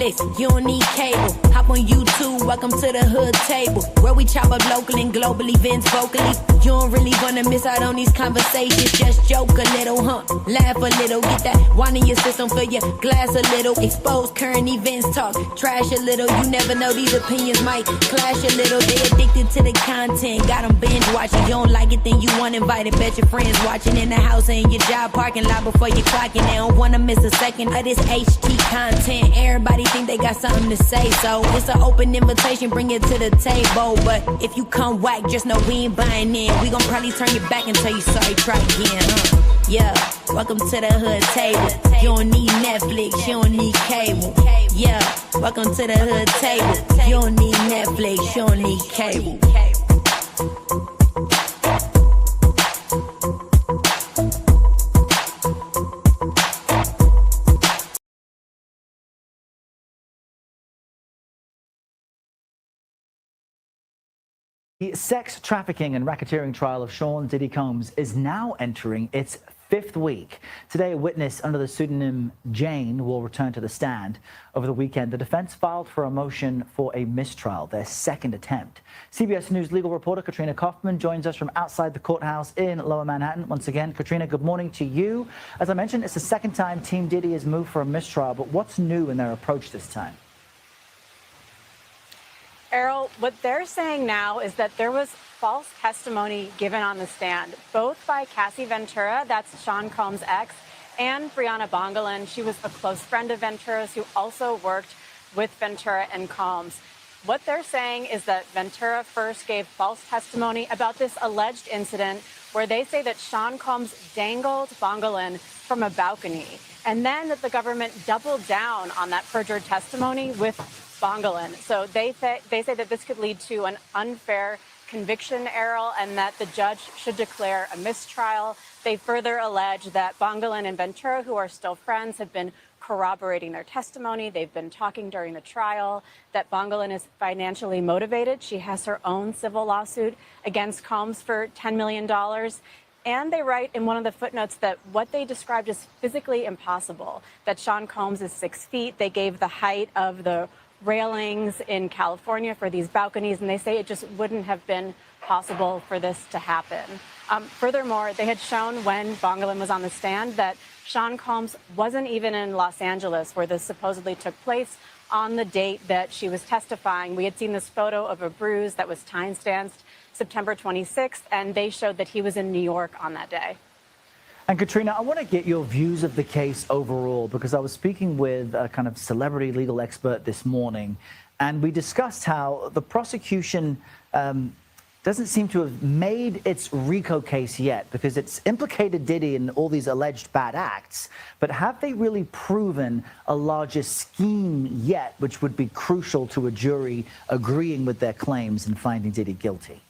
Netflix, you don't need cable. Hop on YouTube, welcome to the hood table, where we chop up local and global events vocally. You don't really wanna miss out on these conversations. Just joke a little, laugh a little, get that wine in your system, fill your glass a little, expose current events, talk trash a little. You never know, these opinions might clash a little. They addicted to the content, got them binge watching. You don't like it, then you want invited. Bet your friends watching in the house and in your job parking lot before you clocking. They don't wanna miss a second of this HT content. Everybody think they got something to say, so it's an open invitation, bring it to the table. But if you come whack, just know we ain't buying in. We gon' probably turn your back and tell you sorry, try again, Yeah, welcome to the hood table. You don't need Netflix, you don't need cable. Yeah, welcome to the hood table. You don't need Netflix, you don't need cable. The sex trafficking and racketeering trial of Sean Diddy Combs is now entering its 5th week. Today, a witness under the pseudonym Jane will return to the stand. Over the weekend, the defense filed for a motion for a mistrial, their second attempt. CBS News legal reporter Katrina Kaufman joins us from outside the courthouse in Lower Manhattan. Once again, Katrina, good morning to you. As I mentioned, it's the second time Team Diddy has moved for a mistrial, but what's new in their approach this time? Errol, what they're saying now is that there was false testimony given on the stand, both by Cassie Ventura, that's Sean Combs' ex, and Brianna Bongolan. She was a close friend of Ventura's who also worked with Ventura and Combs. What they're saying is that Ventura first gave false testimony about this alleged incident where they say that Sean Combs dangled Bongolan from a balcony, and then that the government doubled down on that perjured testimony with Bongolan. So they say that this could lead to an unfair conviction, Errol, and that the judge should declare a mistrial. They further allege that Bongolan and Ventura, who are still friends, have been corroborating their testimony. They've been talking during the trial, that Bongolan is financially motivated. She has her own civil lawsuit against Combs for $10 million. And they write in one of the footnotes that what they described as physically impossible, that Sean Combs is 6 feet. They gave the height of the railings in California for these balconies, and they say it just wouldn't have been possible for this to happen. Furthermore, they had shown when Bongolan was on the stand that Sean Combs wasn't even in Los Angeles, where this supposedly took place, on the date that she was testifying. We had seen this photo of a bruise that was time-stamped September 26th, and they showed that he was in New York on that day. And Katrina, I want to get your views of the case overall, because I was speaking with a kind of celebrity legal expert this morning, and we discussed how the prosecution doesn't seem to have made its RICO case yet, because it's implicated Diddy in all these alleged bad acts. But have they really proven a larger scheme yet, which would be crucial to a jury agreeing with their claims and finding Diddy guilty?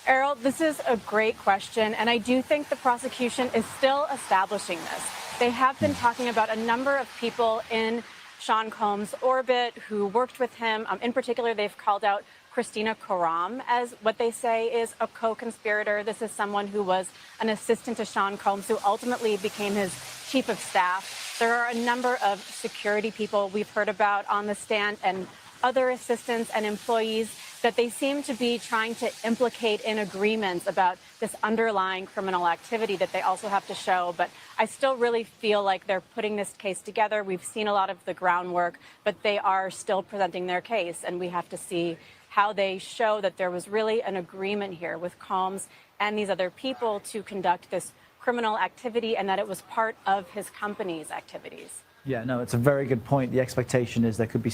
Errol, this is a great question, and I do think the prosecution is still establishing this. They have been talking about a number of people in Sean Combs' orbit who worked with him. In particular, they've called out Christina Karam as what they say is a co-conspirator. This is someone who was an assistant to Sean Combs, who ultimately became his chief of staff. There are a number of security people we've heard about on the stand and other assistants and employees that they seem to be trying to implicate in agreements about this underlying criminal activity that they also have to show. But I still really feel like they're putting this case together. We've seen a lot of the groundwork, but they are still presenting their case, and we have to see how they show that there was really an agreement here with Combs and these other people to conduct this criminal activity, and that it was part of his company's activities. Yeah, no, it's a very good point. The expectation is there could be.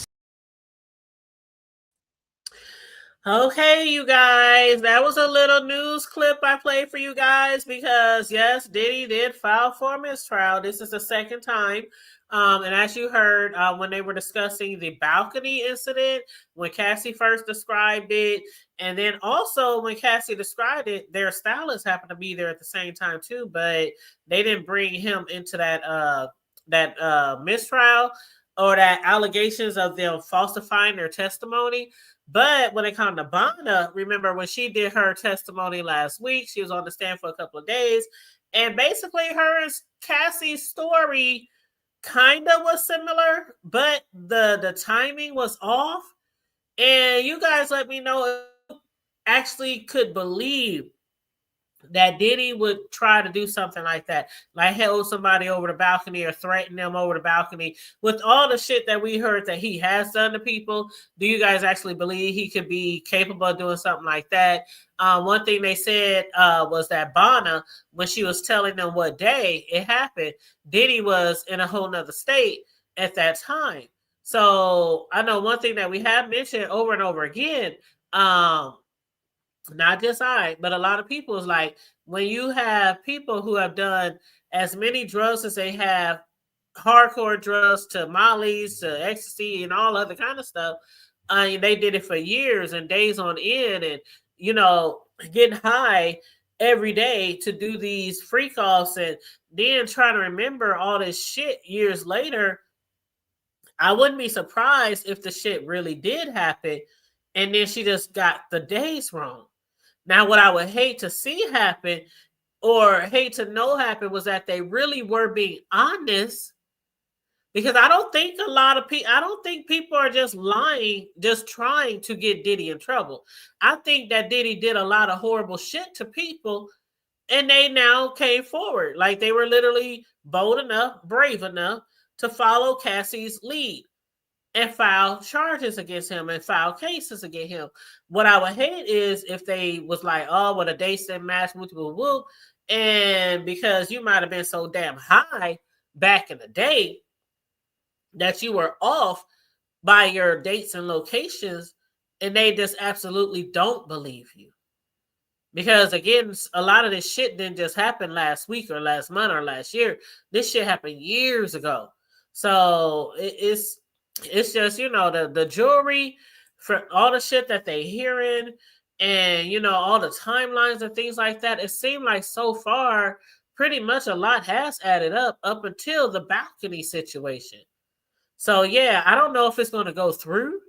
Okay, you guys, that was a little news clip I played for you guys because, yes, Diddy did file for a mistrial. This is the second time. And as you heard, when they were discussing the balcony incident, when Cassie first described it, and then also when Cassie described it, their stylist happened to be there at the same time too, but they didn't bring him into that mistrial or that allegations of them falsifying their testimony. But when it comes to Bonna, remember when she did her testimony last week, she was on the stand for a couple of days, and basically her and Cassie's story kind of was similar, but the timing was off. And you guys let me know if you actually could believe that Diddy would try to do something like that, like hold somebody over the balcony or threaten them over the balcony. With all the shit that we heard that he has done to people, do you guys actually believe he could be capable of doing something like that? One thing they said was that Bonna, when she was telling them what day it happened, Diddy was in a whole nother state at that time. So I know one thing that we have mentioned over and over again, not just I, but a lot of people is like, when you have people who have done as many drugs as they have, hardcore drugs to mollies to ecstasy and all other kind of stuff, they did it for years and days on end, and getting high every day to do these freak offs, and then trying to remember all this shit years later. I wouldn't be surprised if the shit really did happen, and then she just got the days wrong. Now, what I would hate to see happen or hate to know happen was that they really were being honest, because I don't think I don't think people are just lying, just trying to get Diddy in trouble. I think that Diddy did a lot of horrible shit to people, and they now came forward. Like, they were literally bold enough, brave enough to follow Cassie's lead and file charges against him and file cases against him. What I would hate is if they was like, oh, well, the dates didn't match, whoop, and because you might have been so damn high back in the day that you were off by your dates and locations, and they just absolutely don't believe you. Because again, a lot of this shit didn't just happen last week or last month or last year. This shit happened years ago. So it's just, the jewelry for all the shit that they hearing, and all the timelines and things like that. It seemed like so far pretty much a lot has added up until the balcony situation. So yeah, I don't know if it's going to go through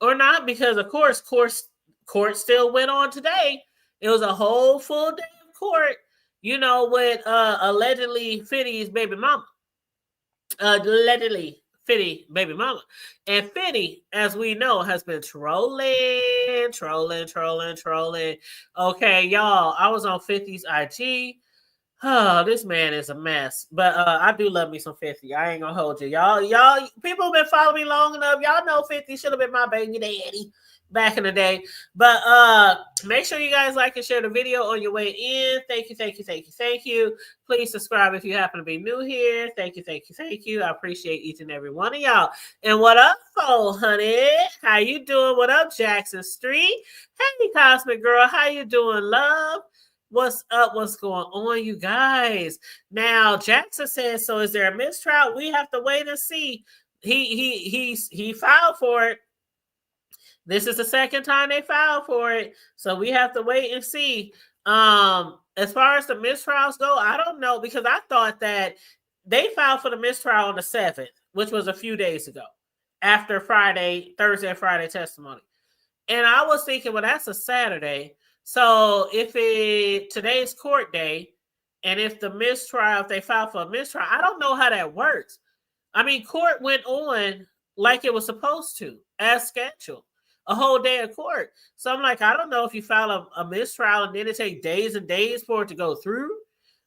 or not, because of course court still went on today. It was a whole full day of court, with allegedly Fitty's baby mama. Allegedly Fitty baby mama. And Fitty, as we know, has been trolling. Okay, y'all, I was on 50's IG. Oh, this man is a mess. But I do love me some 50. I ain't gonna hold you. Y'all, people have been following me long enough. Y'all know 50 should have been my baby daddy back in the day. But make sure you guys like and share the video on your way in. Thank you. Please subscribe if you happen to be new here. Thank you. I appreciate each and every one of y'all. And what up, honey? How you doing? What up, Jackson Street? Hey, Cosmic Girl. How you doing, love? What's up? What's going on, you guys? Now, Jackson says, so is there a mistrial? We have to wait and see. He filed for it. This is the second time they filed for it. So we have to wait and see. As far as the mistrials go, I don't know, because I thought that they filed for the mistrial on the 7th, which was a few days ago, after Thursday and Friday testimony. And I was thinking, well, that's a Saturday. So if today's court day, and if they file for a mistrial, I don't know how that works. I mean, court went on like it was supposed to, as scheduled, a whole day of court. So I'm like, I don't know if you file a mistrial and then it takes days and days for it to go through.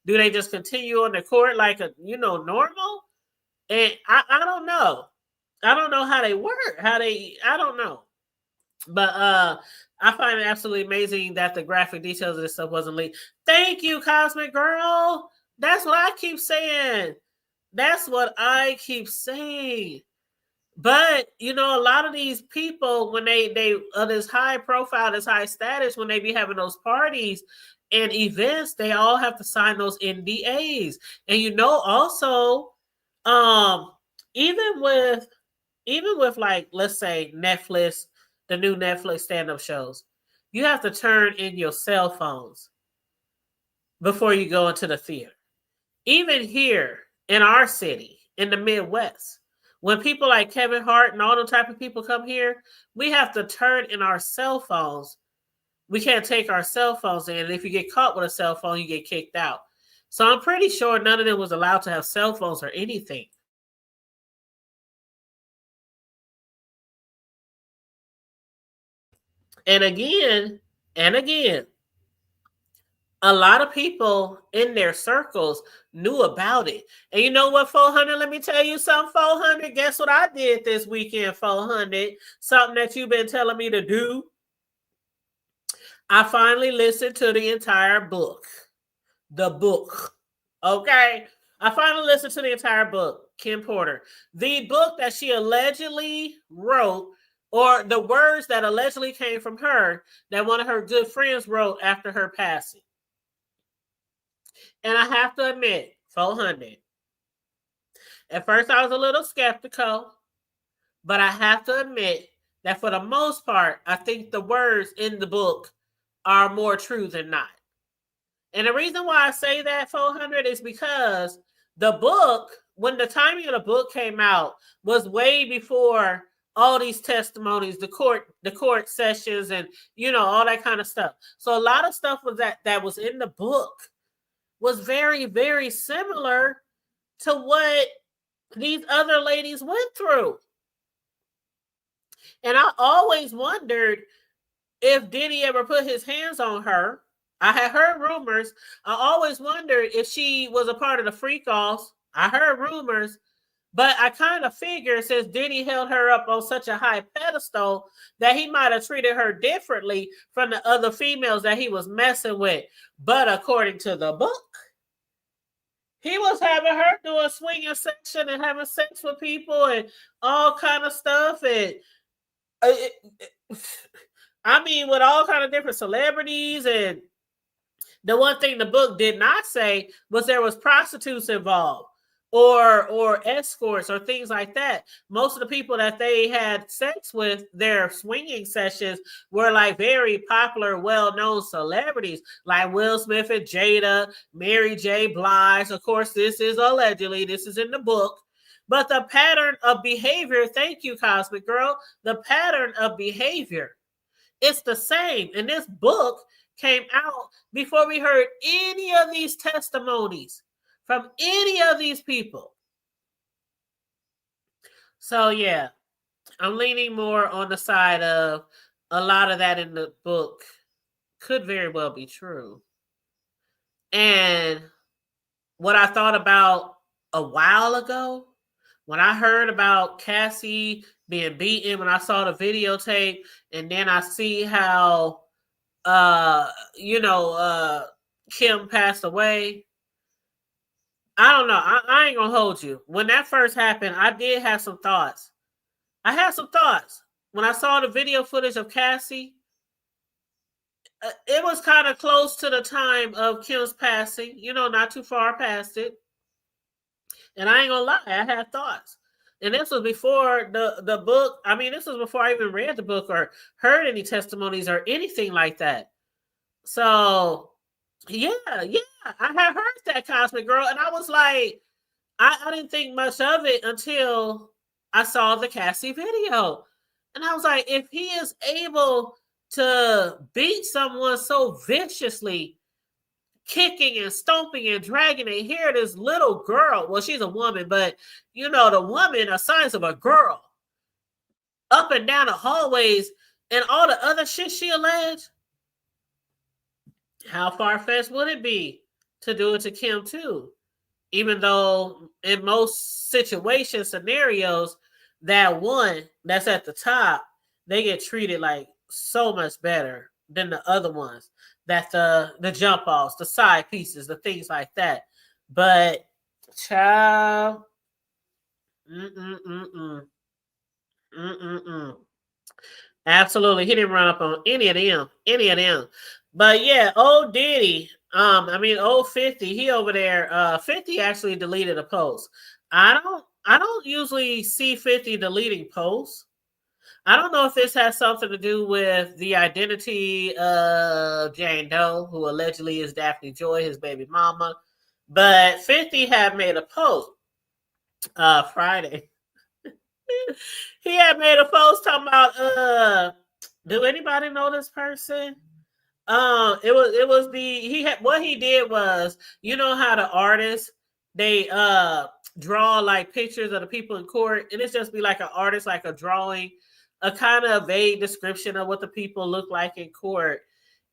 Do they just continue on the court like normal? And I don't know. I don't know how they work. I don't know. But I find it absolutely amazing that the graphic details of this stuff wasn't leaked. Thank you, Cosmic Girl. That's what I keep saying. But a lot of these people, when they this high profile, this high status, when they be having those parties and events, they all have to sign those NDAs. And also, even with like, let's say Netflix, the new Netflix stand-up shows, you have to turn in your cell phones before you go into the theater. Even here in our city, in the Midwest, when people like Kevin Hart and all those type of people come here, we have to turn in our cell phones. We can't take our cell phones in. And if you get caught with a cell phone, you get kicked out. So I'm pretty sure none of them was allowed to have cell phones or anything. And again, a lot of people in their circles knew about it. And you know what, 400? Let me tell you something, 400. Guess what I did this weekend, 400? Something that you've been telling me to do. I finally listened to the entire book. The book. Okay? I finally listened to the entire book, Kim Porter. The book that she allegedly wrote, or the words that allegedly came from her that one of her good friends wrote after her passing. And I have to admit, 400. At first, I was a little skeptical, but I have to admit that for the most part, I think the words in the book are more true than not. And the reason why I say that, 400, is because the book, when the timing of the book came out, was way before all these testimonies, the court sessions, and all that kind of stuff. So a lot of stuff was that was in the book was very, very similar to what these other ladies went through. And I always wondered if Diddy ever put his hands on her. I had heard rumors. I always wondered if she was a part of the freak-offs. I heard rumors, but I kind of figured since Diddy held her up on such a high pedestal that he might have treated her differently from the other females that he was messing with. But according to the book, he was having her do a swinging session and having sex with people and all kind of stuff. And I mean, with all kind of different celebrities. And the one thing the book did not say was there was prostitutes involved or escorts or things like that. Most of the people that they had sex with, their swinging sessions, were like very popular, well-known celebrities like Will Smith and Jada, Mary J. Blige. Of course, this is allegedly, this is in the book. But the pattern of behavior, thank you, Cosmic Girl, the pattern of behavior, it's the same. And this book came out before we heard any of these testimonies from any of these people. So yeah, I'm leaning more on the side of a lot of that in the book could very well be true. And what I thought about a while ago, when I heard about Cassie being beaten, when I saw the videotape, and then I see how Kim passed away. I don't know. I ain't gonna hold you. When that first happened, I did have some thoughts. I had some thoughts. When I saw the video footage of Cassie, it was kind of close to the time of Kim's passing, not too far past it. And I ain't gonna lie, I had thoughts. And this was before the book. I mean, this was before I even read the book or heard any testimonies or anything like that. So yeah, I had heard that, Cosmic Girl, and I was like, I didn't think much of it until I saw the Cassie video. And I was like, if he is able to beat someone so viciously, kicking and stomping and dragging, and here this little girl, well, she's a woman, but the woman are signs of a girl, up and down the hallways and all the other shit she alleged, how far-fetched would it be to do it to Kim too? Even though in most situations, scenarios, that one that's at the top, they get treated like so much better than the other ones. That the jump offs, the side pieces, the things like that. But child, absolutely, he didn't run up on any of them. But yeah, old Diddy, old 50, he over there. 50 actually deleted a post. I don't usually see 50 deleting posts. I don't know if this has something to do with the identity of Jane Doe, who allegedly is Daphne Joy, his baby mama. But 50 had made a post Friday. He had made a post talking about do anybody know this person? What he did was, how the artists, they draw like pictures of the people in court, and it's just be like an artist, like a drawing a kind of vague description of what the people look like in court.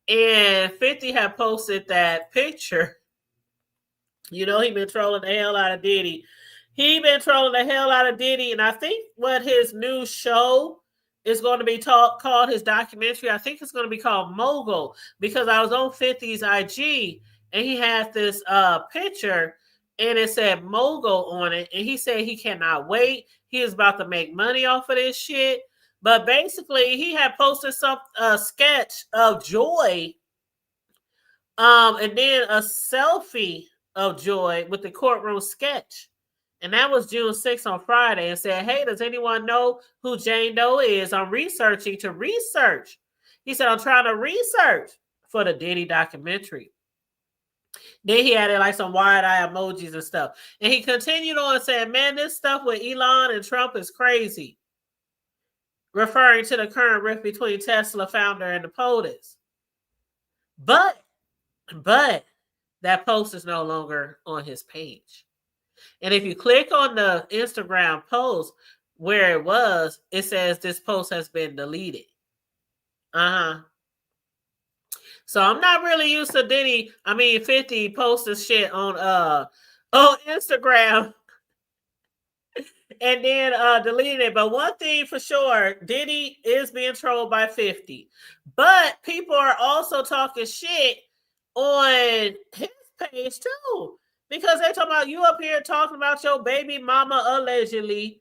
And 50 had posted that picture. You know, he been trolling the hell out of Diddy. And I think what his new show is going to be called, his documentary, I think it's going to be called Mogul, because I was on 50's IG and he had this picture and it said Mogul on it, and he said he cannot wait. He is about to make money off of this shit. But basically, he had posted some sketch of Joy, and then a selfie of Joy with the courtroom sketch. And that was June 6th on Friday, and said, hey, does anyone know who Jane Doe is? I'm researching to research. He said, I'm trying to research for the Diddy documentary. Then he added like some wide-eye emojis and stuff. And he continued on saying, man, this stuff with Elon and Trump is crazy. Referring to the current rift between Tesla founder and the POTUS. But that post is no longer on his page. And if you click on the Instagram post where it was, it says this post has been deleted. So I'm not really used to 50 posting shit on Instagram and then deleting it. But one thing for sure, Diddy is being trolled by 50. But people are also talking shit on his page too, because they talking about you up here talking about your baby mama allegedly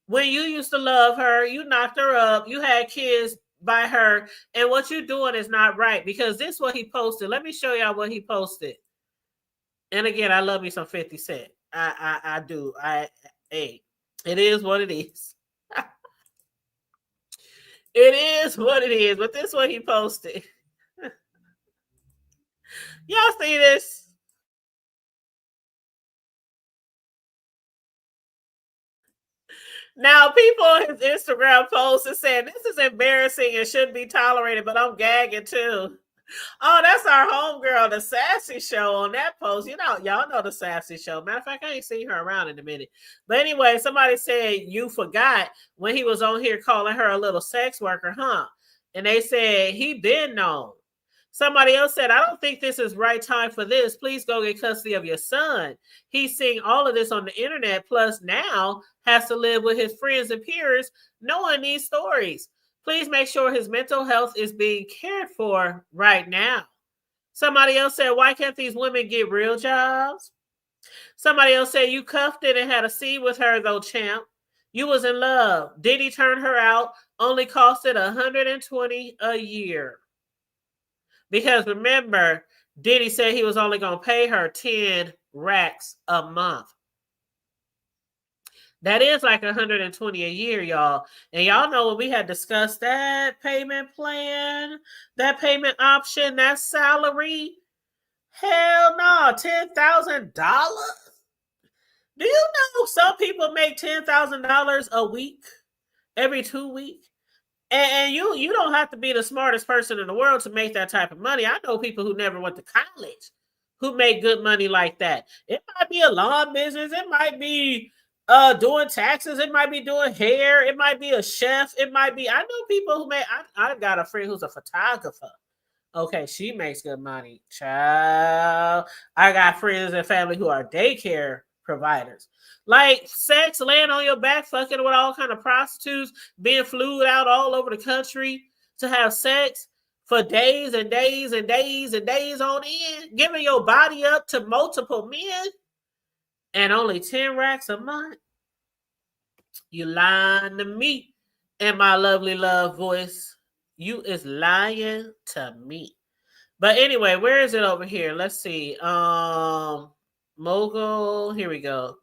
when you used to love her, you knocked her up, you had kids by her, and what you're doing is not right. Because this is what he posted. Let me show y'all what he posted. And again, I love me some 50 Cent. I do. Hey, it is what it is. It is what it is. But this is what he posted. Y'all see this? Now, people on his Instagram post are saying this is embarrassing and shouldn't be tolerated, but I'm gagging too. Oh, that's our homegirl, the Sassy Show, on that post. You know, y'all know the Sassy Show. Matter of fact, I ain't seen her around in a minute. But anyway, somebody said you forgot when he was on here calling her a little sex worker, huh? And they said he been known. Somebody else said, I don't think this is right time for this. Please go get custody of your son. He's seeing all of this on the internet, plus now has to live with his friends and peers knowing these stories. Please make sure his mental health is being cared for right now. Somebody else said, why can't these women get real jobs? Somebody else said, you cuffed it and had a scene with her though, champ. You was in love. Diddy turned her out, only costed $120 a year. Because remember, Diddy said he was only going to pay her 10 racks a month. That is like $120 a year, y'all. And y'all know when we had discussed that payment plan, that payment option, that salary. Hell no, $10,000? Do you know some people make $10,000 a week, every 2 weeks? And you don't have to be the smartest person in the world to make that type of money. I know people who never went to college who make good money like that. It might be a lawn business. It might be doing taxes. It might be doing hair. It might be a chef. It might be, I know people who make, I got a friend who's a photographer. Okay, she makes good money. Child. I got friends and family who are daycare providers. Like sex, laying on your back, fucking with all kind of prostitutes, being flued out all over the country to have sex for days and days and days and days on end, giving your body up to multiple men, and only 10 racks a month. You lying to me and my lovely love voice. You is lying to me. But anyway, where is it over here? Let's see. Mogul. Here we go.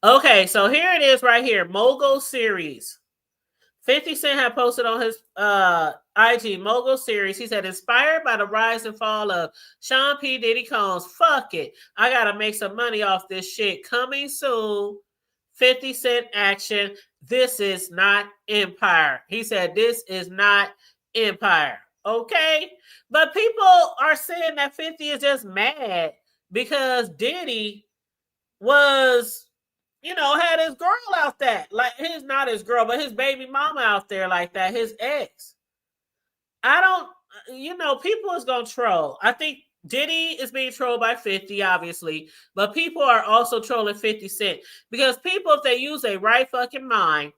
Okay, so here it is right here. Mogul series. 50 Cent had posted on his IG Mogul series. He said, inspired by the rise and fall of Sean P. Diddy Combs. Fuck it. I got to make some money off this shit. Coming soon. 50 Cent action. This is not Empire. He said, this is not Empire. Okay? But people are saying that 50 is just mad because Diddy was had his girl out there. Like, not his girl, but his baby mama out there like that, his ex. I don't, people is going to troll. I think Diddy is being trolled by 50, obviously, but people are also trolling 50 Cent because people, if they use a right fucking mind,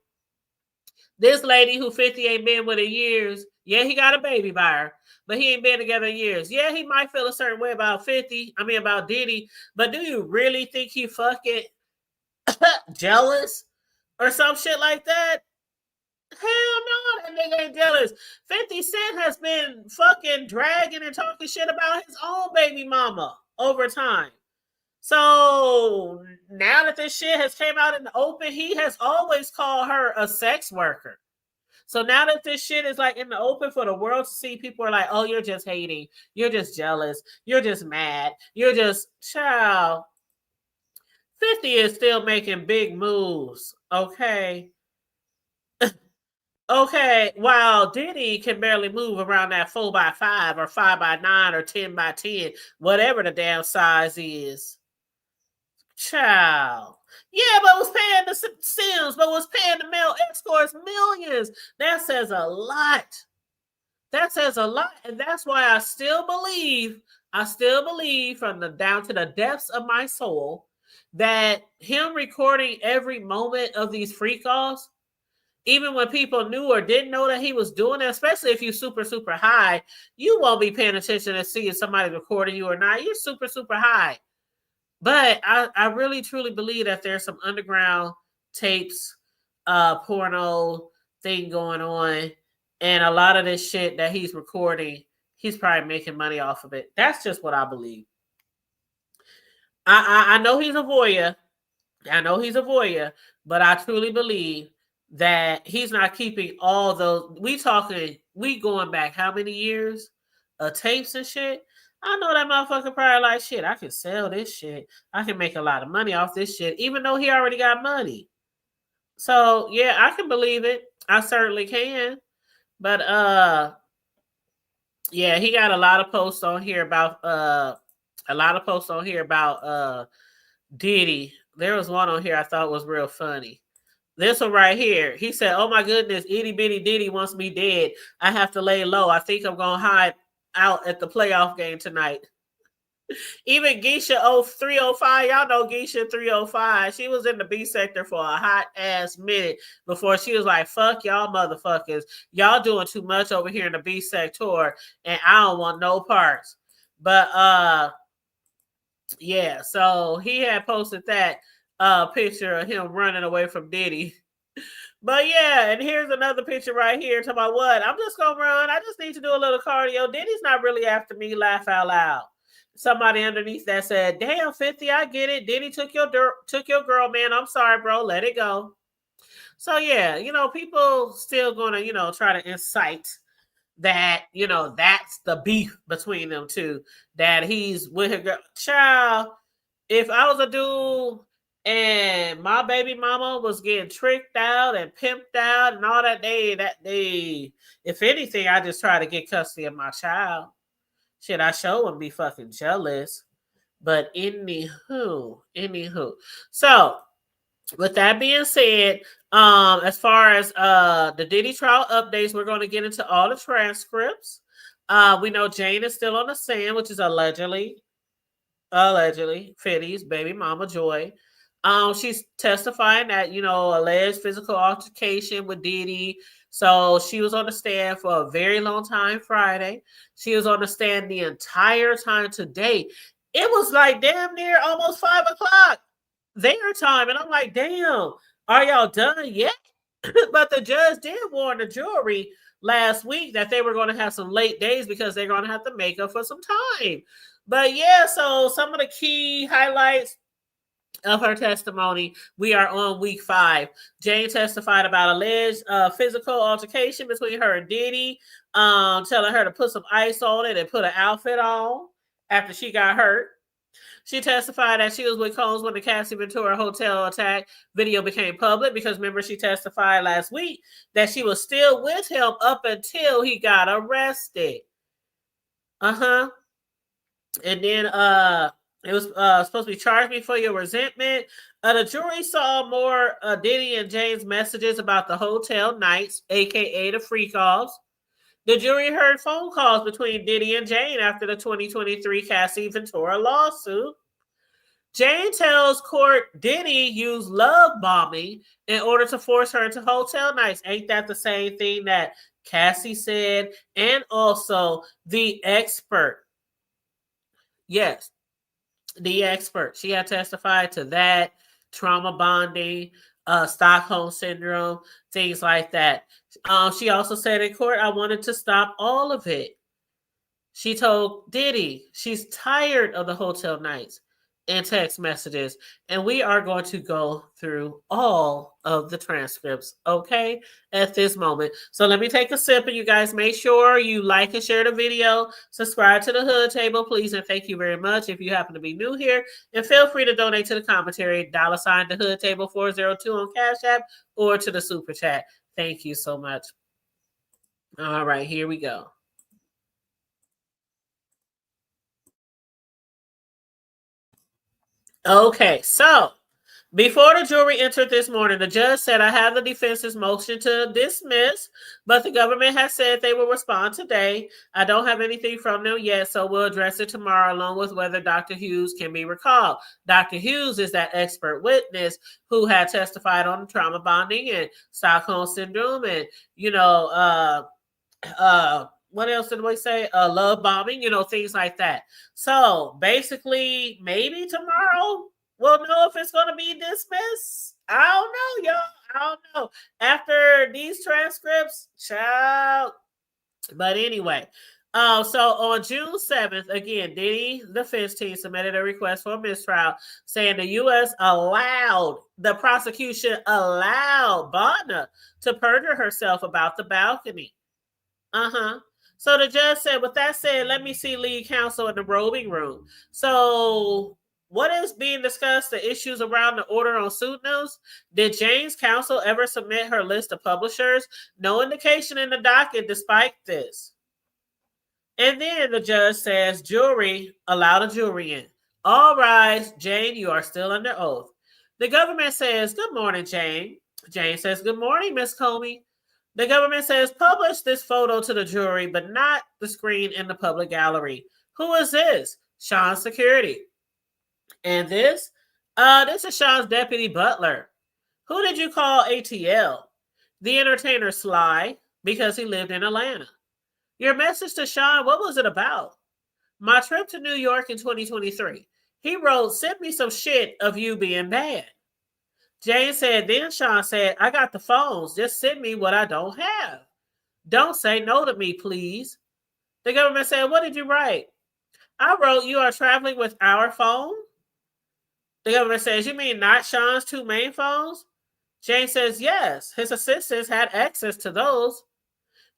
this lady who 50 ain't been with in years, yeah, he got a baby by her, but he ain't been together in years. Yeah, he might feel a certain way about about Diddy, but do you really think he fucking jealous or some shit like that? Hell no, that nigga ain't jealous. 50 Cent has been fucking dragging and talking shit about his own baby mama over time. So now that this shit has came out in the open, he has always called her a sex worker. So now that this shit is like in the open for the world to see, people are like, oh, you're just hating. You're just jealous. You're just mad. You're just, child. 50 is still making big moves. Okay. Okay. While Diddy can barely move around that 4x5 or 5x9 or 10x10, whatever the damn size is. Child. Yeah, but was paying the Sims, but was paying the male escorts millions. That says a lot. That says a lot. And that's why I still believe from the down to the depths of my soul that him recording every moment of these freak offs, even when people knew or didn't know that he was doing it, especially if you're super, super high, you won't be paying attention to see if somebody's recording you or not. You're super, super high. But I really, truly believe that there's some underground tapes, porno thing going on. And a lot of this shit that he's recording, he's probably making money off of it. That's just what I believe. I know he's a voyeur. But I truly believe that he's not keeping all those. We going back how many years of tapes and shit? I know that motherfucker probably like, shit, I can sell this shit. I can make a lot of money off this shit, even though he already got money. So, yeah, I can believe it. I certainly can. But, yeah, he got a lot of posts on here about, Diddy. There was one on here I thought was real funny. This one right here. He said, oh my goodness, itty bitty Diddy wants me dead. I have to lay low. I think I'm going to hide out at the playoff game tonight. Even Geisha 305, y'all know Geisha 305. She was in the B sector for a hot ass minute before she was like, fuck y'all motherfuckers. Y'all doing too much over here in the B sector and I don't want no parts. But yeah, so he had posted that picture of him running away from Diddy. But yeah, and here's another picture right here talking about what? I'm just gonna run. I just need to do a little cardio. Diddy's not really after me. Laugh out loud. Somebody underneath that said, damn, 50, I get it. Diddy took your girl, man. I'm sorry, bro. Let it go. So yeah, people still gonna, try to incite that, that's the beef between them two. That he's with her girl. Child, if I was a dude and my baby mama was getting tricked out and pimped out and all that day, if anything, I just try to get custody of my child. Shit, I sure wouldn't be fucking jealous. But anywho. So, with that being said, as far as the Diddy trial updates, we're going to get into all the transcripts. We know Jane is still on the stand, which is allegedly 50's baby mama Joy. She's testifying that, alleged physical altercation with Diddy. So she was on the stand for a very long time Friday. She was on the stand the entire time today. It was like damn near almost 5 o'clock their time. And I'm like, damn, are y'all done yet? But the judge did warn the jury last week that they were going to have some late days because they're going to have to make up for some time. But yeah, so some of the key highlights of her testimony, we are on week 5. Jane testified about alleged physical altercation between her and Diddy, telling her to put some ice on it and put an outfit on after she got hurt. She testified that she was with Combs when the Cassie Ventura hotel attack video became public because remember she testified last week that she was still with him up until he got arrested. And then It was supposed to be charge me for your resentment. The jury saw more Diddy and Jane's messages about the hotel nights, aka the free calls. The jury heard phone calls between Diddy and Jane after the 2023 Cassie Ventura lawsuit. Jane tells court Diddy used love bombing in order to force her into hotel nights. Ain't that the same thing that Cassie said? And also the expert. Yes, the expert. She had testified to that, trauma bonding, Stockholm syndrome, things like that. She also said in court, I wanted to stop all of it. She told Diddy she's tired of the hotel nights and text messages. And we are going to go through all of the transcripts, okay, at this moment. So let me take a sip, and you guys make sure you like and share the video. Subscribe to the Hood Table, please, and thank you very much if you happen to be new here. And feel free to donate to the commentary, $sign the Hood Table 402 on Cash App or to the Super Chat. Thank you so much. All right, here we go. Okay, so before the jury entered this morning, the judge said, I have the defense's motion to dismiss, but the government has said they will respond today. I don't have anything from them yet, so we'll address it tomorrow, along with whether Dr. Hughes can be recalled. Dr. Hughes is that expert witness who had testified on trauma bonding and Stockholm syndrome and, what else did we say? Love bombing, things like that. So basically, maybe tomorrow we'll know if it's going to be dismissed. I don't know, y'all. I don't know. After these transcripts, child. But anyway, so on June 7th, again, Diddy defense team submitted a request for a mistrial saying the U.S. the prosecution allowed Bonner to perjure herself about the balcony. So the judge said, with that said, let me see lead counsel in the robing room. So what is being discussed, the issues around the order on pseudonyms? Did Jane's counsel ever submit her list of publishers? No indication in the docket despite this. And then the judge says, jury, allow the jury in. All rise, Jane, you are still under oath. The government says, good morning, Jane. Jane says, good morning, Miss Comey. The government says, publish this photo to the jury, but not the screen in the public gallery. Who is this? Sean's security. And this? This is Sean's deputy butler. Who did you call ATL? The entertainer Sly, because he lived in Atlanta. Your message to Sean, what was it about? My trip to New York in 2023. He wrote, send me some shit of you being bad. Jane said, then Sean said, I got the phones. Just send me what I don't have. Don't say no to me, please. The government said, what did you write? I wrote, you are traveling with our phone? The government says, you mean not Sean's two main phones? Jane says, yes. His assistants had access to those.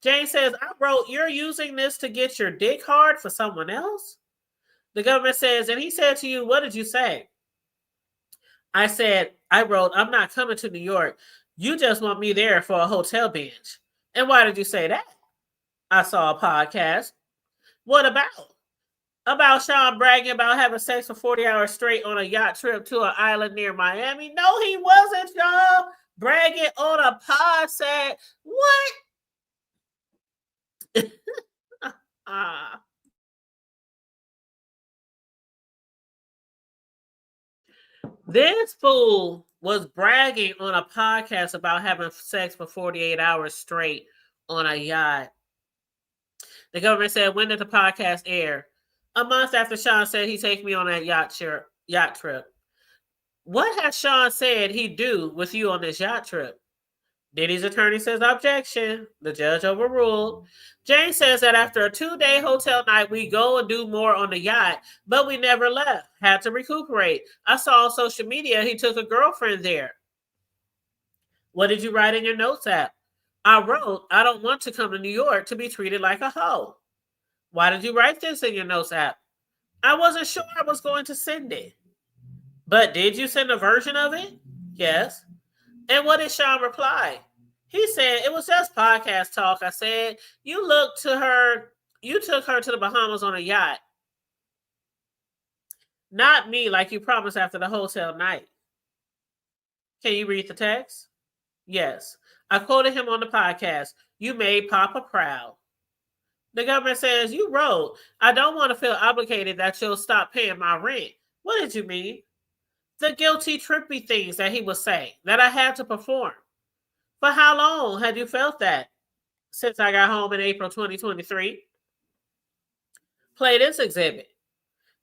Jane says, I wrote, you're using this to get your dick hard for someone else? The government says, and he said to you, what did you say? I said, I wrote, I'm not coming to New York. You just want me there for a hotel binge. And why did you say that? I saw a podcast. What about? About Sean bragging about having sex for 40 hours straight on a yacht trip to an island near Miami. No, he wasn't, y'all. Bragging on a podcast. What? This fool was bragging on a podcast about having sex for 48 hours straight on a yacht. The government said, when did the podcast air? A month after Sean said he'd take me on that yacht trip. What has Sean said he'd do with you on this yacht trip? Diddy's attorney says objection. The judge overruled. Jane says that after a 2-day hotel night, we go and do more on the yacht, but we never left. Had to recuperate. I saw on social media he took a girlfriend there. What did you write in your notes app? I wrote, I don't want to come to New York to be treated like a hoe. Why did you write this in your notes app? I wasn't sure I was going to send it. But did you send a version of it? Yes. And what did Sean reply? He said, it was just podcast talk. I said, you took her to the Bahamas on a yacht. Not me, like you promised after the hotel night. Can you read the text? Yes. I quoted him on the podcast. You made Papa proud. The government says, you wrote, I don't want to feel obligated that you'll stop paying my rent. What did you mean? The guilty, trippy things that he was saying, that I had to perform. For how long had you felt that? Since I got home in April 2023. Play this exhibit.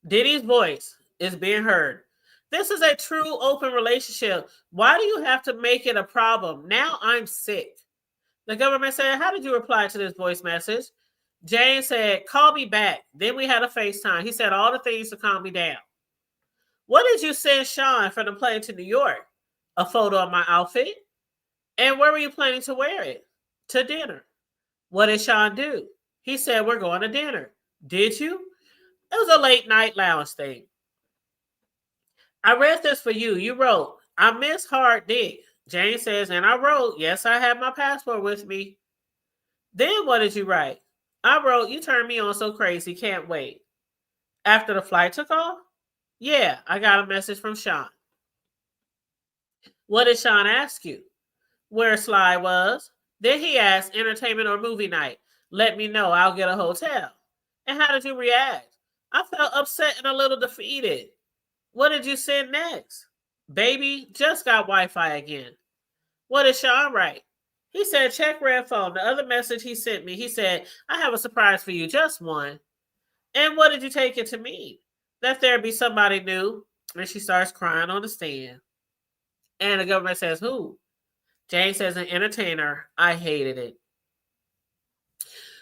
Diddy's voice is being heard. This is a true open relationship. Why do you have to make it a problem? Now I'm sick. The government said, how did you reply to this voice message? Jane said, call me back. Then we had a FaceTime. He said all the things to calm me down. What did you send Sean for the plane to New York? A photo of my outfit? And where were you planning to wear it? To dinner. What did Sean do? He said, we're going to dinner. Did you? It was a late night lounge thing. I read this for you. You wrote, I miss hard dick. Jane says, and I wrote, yes, I have my passport with me. Then what did you write? I wrote, you turned me on so crazy, can't wait. After the flight took off? Yeah, I got a message from Sean. What did Sean ask you? Where Sly was? Then he asked, entertainment or movie night? Let me know, I'll get a hotel. And how did you react? I felt upset and a little defeated. What did you send next? Baby, just got Wi-Fi again. What did Sean write? He said, check red phone. The other message he sent me, he said, I have a surprise for you, just one. And what did you take it to mean? That there be somebody new. And she starts crying on the stand. And the government says, who? Jane says, an entertainer. I hated it.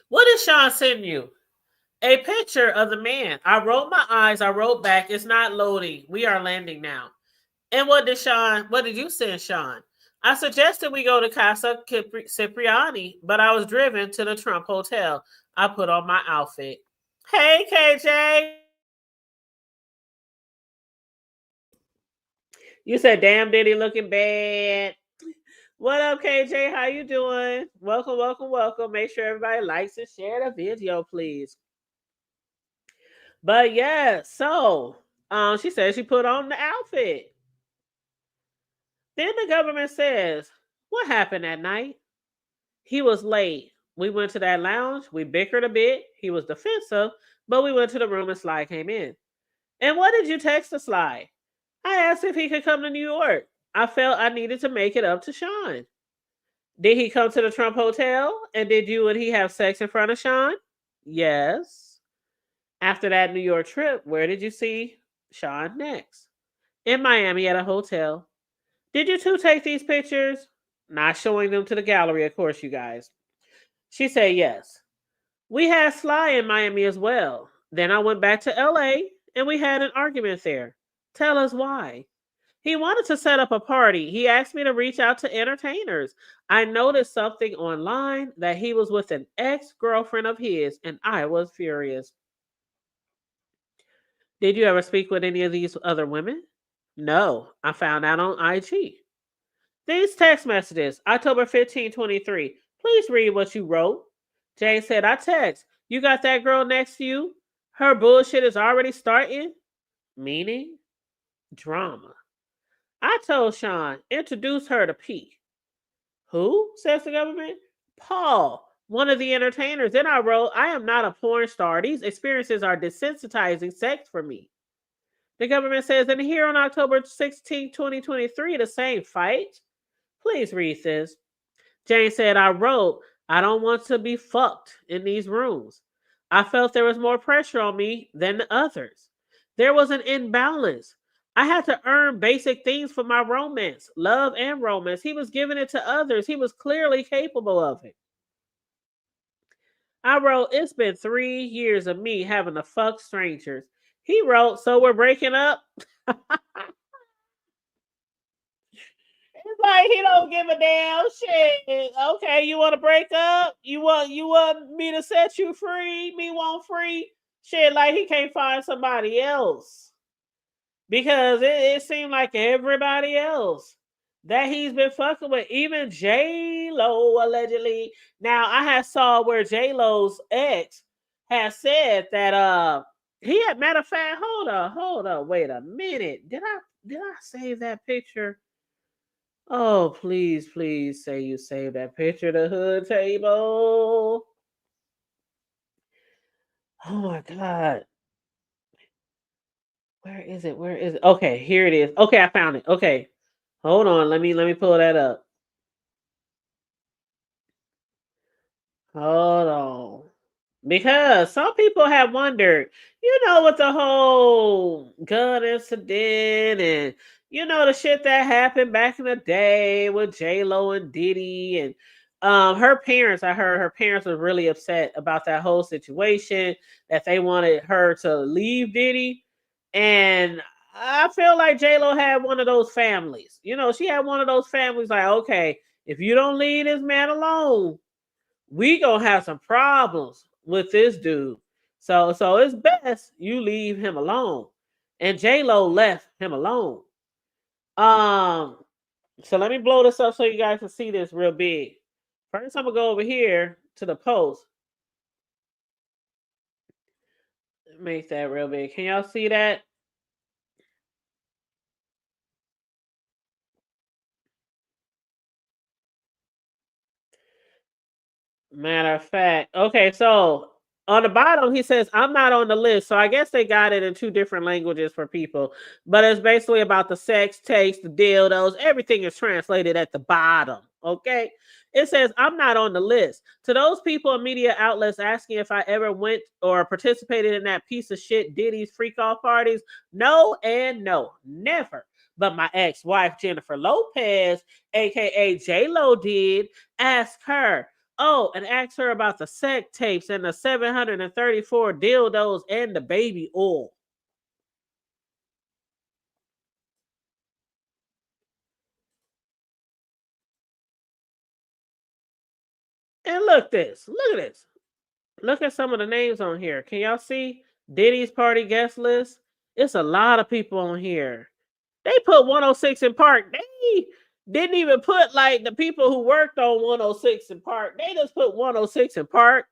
What did Sean send you? A picture of the man. I rolled my eyes. I wrote back. It's not loading. We are landing now. And what did you send Sean? I suggested we go to Casa Cipriani, but I was driven to the Trump Hotel. I put on my outfit. Hey, KJ. You said, damn, Diddy looking bad. What up, KJ? How you doing? Welcome, welcome, welcome. Make sure everybody likes and share the video, please. But yeah, so she said she put on the outfit. Then the government says, what happened that night? He was late. We went to that lounge. We bickered a bit. He was defensive, but we went to the room and Sly came in. And what did you text to Sly? I asked if he could come to New York. I felt I needed to make it up to Sean. Did he come to the Trump Hotel? And did you and he have sex in front of Sean? Yes. After that New York trip, where did you see Sean next? In Miami at a hotel. Did you two take these pictures? Not showing them to the gallery, of course, you guys. She said yes. We had Sly in Miami as well. Then I went back to LA and we had an argument there. Tell us why. He wanted to set up a party. He asked me to reach out to entertainers. I noticed something online that he was with an ex-girlfriend of his, and I was furious. Did you ever speak with any of these other women? No, I found out on IG. These text messages, October 15, 23. Please read what you wrote. Jane said, I text. You got that girl next to you? Her bullshit is already starting? Meaning? Drama. I told Sean, introduce her to P. Who? Says the government. Paul, one of the entertainers. Then I wrote, I am not a porn star. These experiences are desensitizing sex for me. The government says, and here on October 16, 2023, the same fight. Please read this. Jane said, I wrote, I don't want to be fucked in these rooms. I felt there was more pressure on me than the others. There was an imbalance. I had to earn basic things for my romance, love and romance. He was giving it to others. He was clearly capable of it. I wrote, it's been 3 years of me having to fuck strangers. He wrote, so we're breaking up? It's like he don't give a damn shit. Okay, you want to break up? You want me to set you free? Me want free? Shit, like he can't find somebody else. Because it seemed like everybody else that he's been fucking with, even J-Lo allegedly. Now, I had saw where J-Lo's ex has said that He had, matter of fact, hold up, wait a minute. Did I save that picture? Oh, please say you saved that picture of the hood table. Oh my god. Where is it? Where is it? Okay, here it is. Okay, I found it. Okay. Hold on. Let me pull that up. Hold on. Because some people have wondered, with the whole gun incident and the shit that happened back in the day with J Lo and Diddy and her parents. I heard her parents were really upset about that whole situation, that they wanted her to leave Diddy. And I feel like J Lo had one of those families. She had one of those families like, okay, if you don't leave this man alone, we gonna have some problems with this dude. So it's best you leave him alone. And J Lo left him alone. Um, so let me blow this up so you guys can see this real big. First, I'm gonna go over here to the post. Make that real big. Can y'all see that? Matter of fact, okay, so on the bottom he says, I'm not on the list. So I guess they got it in two different languages for people, but it's basically about the sex tapes, the dildos, everything is translated at the bottom. Okay. It says, I'm not on the list. To those people and media outlets asking if I ever went or participated in that piece of shit Diddy's freak off parties, no and no, never. But my ex-wife Jennifer Lopez, aka J Lo, did. Ask her. Oh, and ask her about the sex tapes and the 734 dildos and the baby oil. And look at this. Look at some of the names on here. Can y'all see Diddy's party guest list? It's a lot of people on here. They put 106 in Park. They didn't even put like the people who worked on 106 in Park. They just put 106 in Park.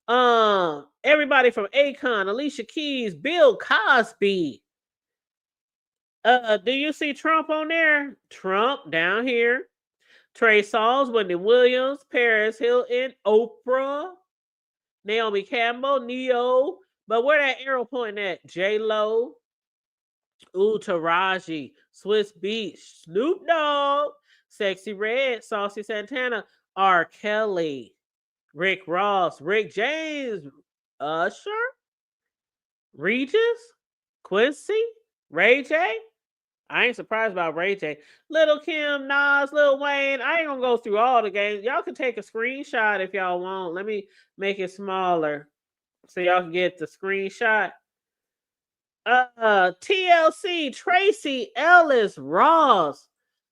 Everybody from Akon, Alicia Keys, Bill Cosby. Do you see Trump on there? Trump down here. Trey Songz, Wendy Williams, Paris Hilton, Oprah, Naomi Campbell, Neo. But where that arrow pointing at? J Lo, Taraji, Swiss Beach, Snoop Dogg, Sexy Red, Saucy Santana, R. Kelly, Rick Ross, Rick James, Usher, Regis, Quincy, Ray J. I ain't surprised about Ray J. Little Kim, Nas, Lil Wayne. I ain't gonna go through all the games. Y'all can take a screenshot if y'all want. Let me make it smaller so y'all can get the screenshot. TLC, Tracy Ellis Ross,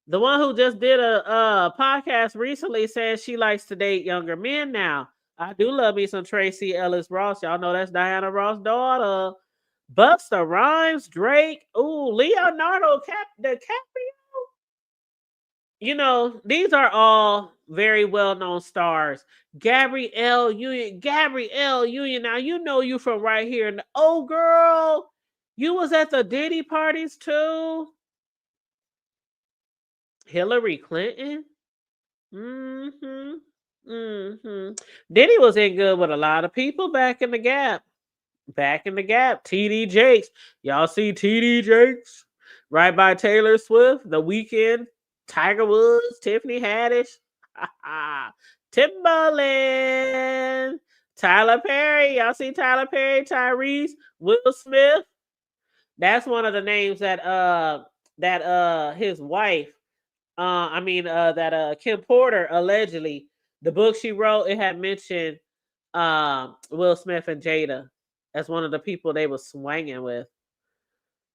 the one who just did a podcast recently, says she likes to date younger men now. I do love me some Tracy Ellis Ross. Y'all know that's Diana Ross' daughter. Busta Rhymes, Drake, Leonardo DiCaprio. These are all very well-known stars. Gabrielle Union. Now you from right here. And oh, girl, you was at the Diddy parties too. Hillary Clinton. Mm-hmm. Mm-hmm. Diddy was in good with a lot of people back in the gap. TD Jakes. Y'all see TD Jakes? Right by Taylor Swift, The Weeknd, Tiger Woods, Tiffany Haddish, Timbaland, Tyler Perry. Y'all see Tyler Perry, Tyrese, Will Smith. That's one of the names that his wife, that Kim Porter, allegedly, the book she wrote, it had mentioned Will Smith and Jada as one of the people they were swinging with.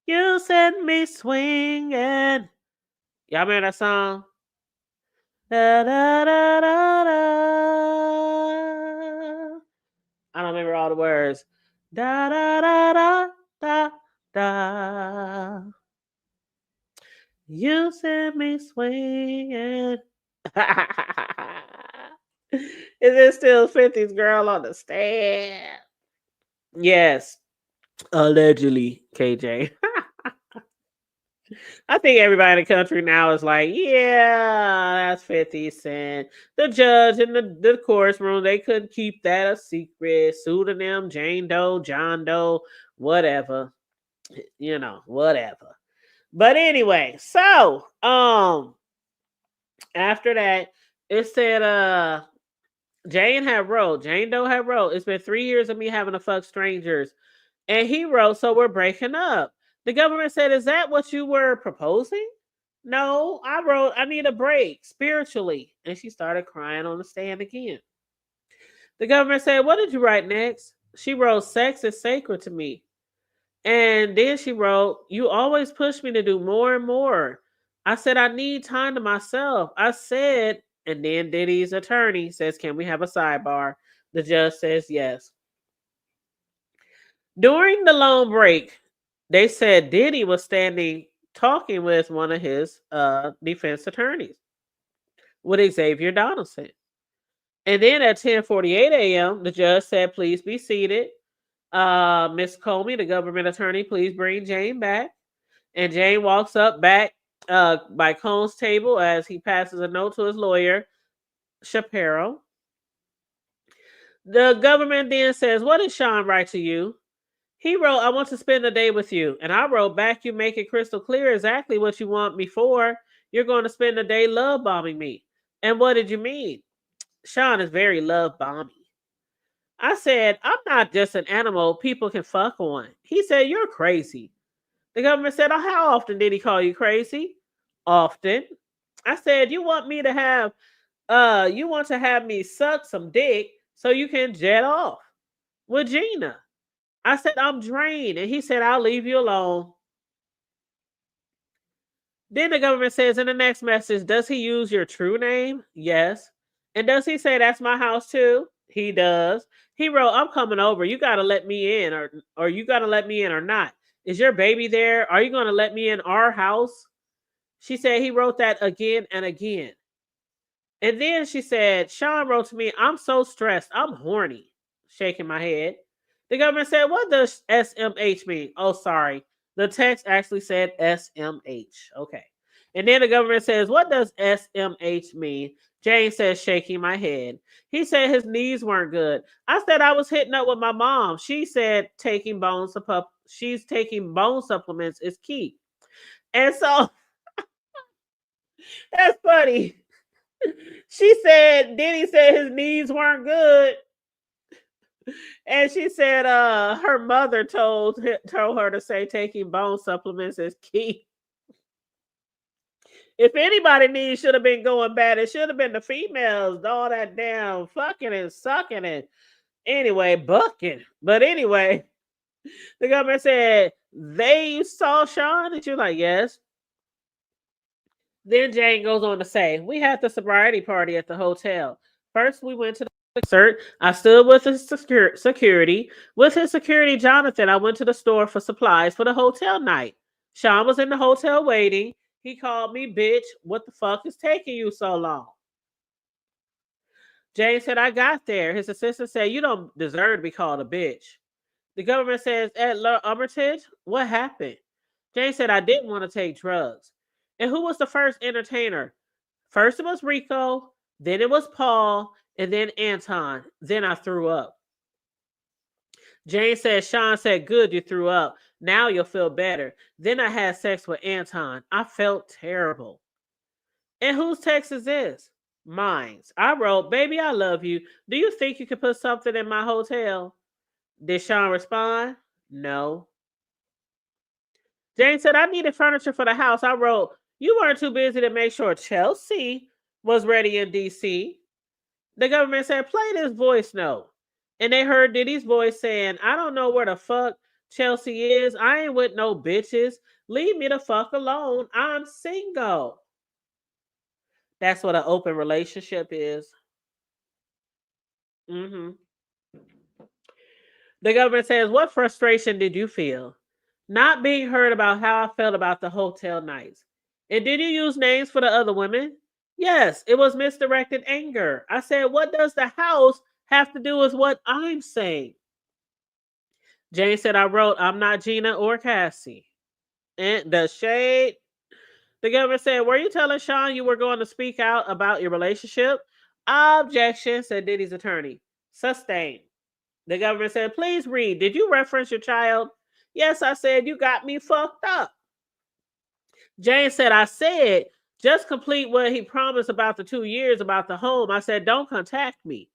You sent me swinging. Y'all remember that song? Da, da, da, da, da. I don't remember all the words. Da da da da da da. You sent me swinging. Is it still 50's girl on the stand? Yes. Allegedly, KJ. I think everybody in the country now is like, yeah, that's 50 Cent. The judge in the courts room, they couldn't keep that a secret. Pseudonym, Jane Doe, John Doe, whatever. Whatever. But anyway, so after that, it said Jane Doe had wrote, it's been 3 years of me having to fuck strangers. And he wrote, so we're breaking up. The government said, is that what you were proposing? No, I wrote, I need a break spiritually. And she started crying on the stand again. The government said, what did you write next? She wrote, sex is sacred to me. And then she wrote, you always push me to do more and more. I said, I need time to myself. I said, and then Diddy's attorney says, can we have a sidebar? The judge says yes. During the long break, they said Diddy was standing talking with one of his defense attorneys, with Xavier Donaldson. And then at 10:48 a.m., the judge said, please be seated. Miss Comey, the government attorney, please bring Jane back. And Jane walks up back by Cohn's table as he passes a note to his lawyer, Shapiro. The government then says, what did Sean write to you? He wrote, I want to spend the day with you. And I wrote back, you make it crystal clear exactly what you want me for. You're going to spend the day love bombing me. And what did you mean? Sean is very love bombing. I said, I'm not just an animal people can fuck on. He said, you're crazy. The government said, oh, how often did he call you crazy? Often. I said, you want to have me suck some dick so you can jet off with Gina. I said, I'm drained. And he said, I'll leave you alone. Then the government says in the next message, does he use your true name? Yes. And does he say that's my house too? He does. He wrote, I'm coming over. You got to let me in or you got to let me in or not. Is your baby there? Are you going to let me in our house? She said he wrote that again and again. And then she said, Sean wrote to me, I'm so stressed. I'm horny. Shaking my head. The government said, what does SMH mean? Oh, sorry. The text actually said SMH. Okay. And then the government says, what does SMH mean? Jane says, shaking my head. He said his knees weren't good. I said I was hitting up with my mom. She said taking bone supplements is key. And so that's funny. She said, Diddy said his knees weren't good. And she said her mother told her to say taking bone supplements is key. If anybody knees should have been going bad, it should have been the females. All that damn fucking and sucking and anyway, bucking. But anyway, the government said they saw Sean, and she was like, yes. Then Jane goes on to say, we had the sobriety party at the hotel. First, we went to the concert. I stood with his security. With his security, Jonathan, I went to the store for supplies for the hotel night. Sean was in the hotel waiting. He called me, bitch, what the fuck is taking you so long? Jane said, I got there. His assistant said, you don't deserve to be called a bitch. The government says, at Armitage, what happened? Jane said, I didn't want to take drugs. And who was the first entertainer? First it was Rico, then it was Paul, and then Anton. Then I threw up. Jane said, Sean said, good, you threw up. Now you'll feel better. Then I had sex with Anton. I felt terrible. And whose text is this? Mine's. I wrote, baby, I love you. Do you think you could put something in my hotel? Did Sean respond? No. Jane said, I needed furniture for the house. I wrote, you weren't too busy to make sure Chelsea was ready in D.C. The government said, play this voice note. And they heard Diddy's voice saying, I don't know where the fuck Chelsea is. I ain't with no bitches. Leave me the fuck alone. I'm single. That's what an open relationship is. The government says, what frustration did you feel? Not being heard about how I felt about the hotel nights. And did you use names for the other women? Yes, it was misdirected anger. I said, what does the house have to do with what I'm saying? Jane said, I wrote, I'm not Gina or Cassie. And the shade. The government said, were you telling Sean you were going to speak out about your relationship? Objection, said Diddy's attorney. Sustained. The government said, please read. Did you reference your child? Yes, I said, you got me fucked up. Jane said, I said, just complete what he promised about the 2 years about the home. I said, don't contact me.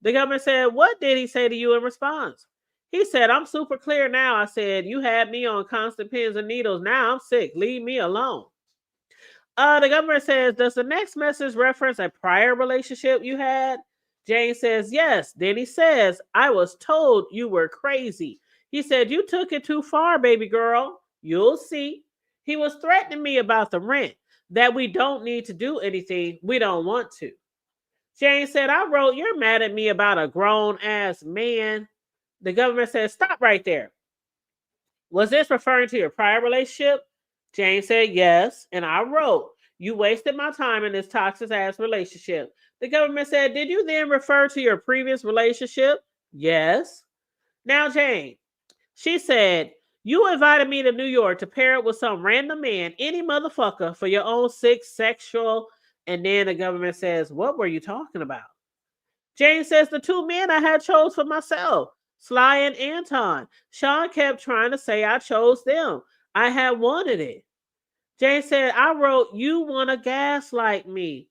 The government said, what did he say to you in response? He said, I'm super clear now. I said, you had me on constant pins and needles. Now I'm sick. Leave me alone. The government says, does the next message reference a prior relationship you had? Jane says, yes. Then he says, I was told you were crazy. He said, you took it too far, baby girl. You'll see. He was threatening me about the rent, that we don't need to do anything we don't want to. Jane said, I wrote, you're mad at me about a grown-ass man. The government said, stop right there. Was this referring to your prior relationship? Jane said, yes. And I wrote, you wasted my time in this toxic-ass relationship. The government said, did you then refer to your previous relationship? Yes. Now, Jane, she said, you invited me to New York to pair up with some random man, any motherfucker, for your own sick sexual. And then the government says, what were you talking about? Jane says, the 2 men I had chose for myself, Sly and Anton. Sean kept trying to say I chose them. I had wanted it. Jane said, I wrote, you want to gaslight me.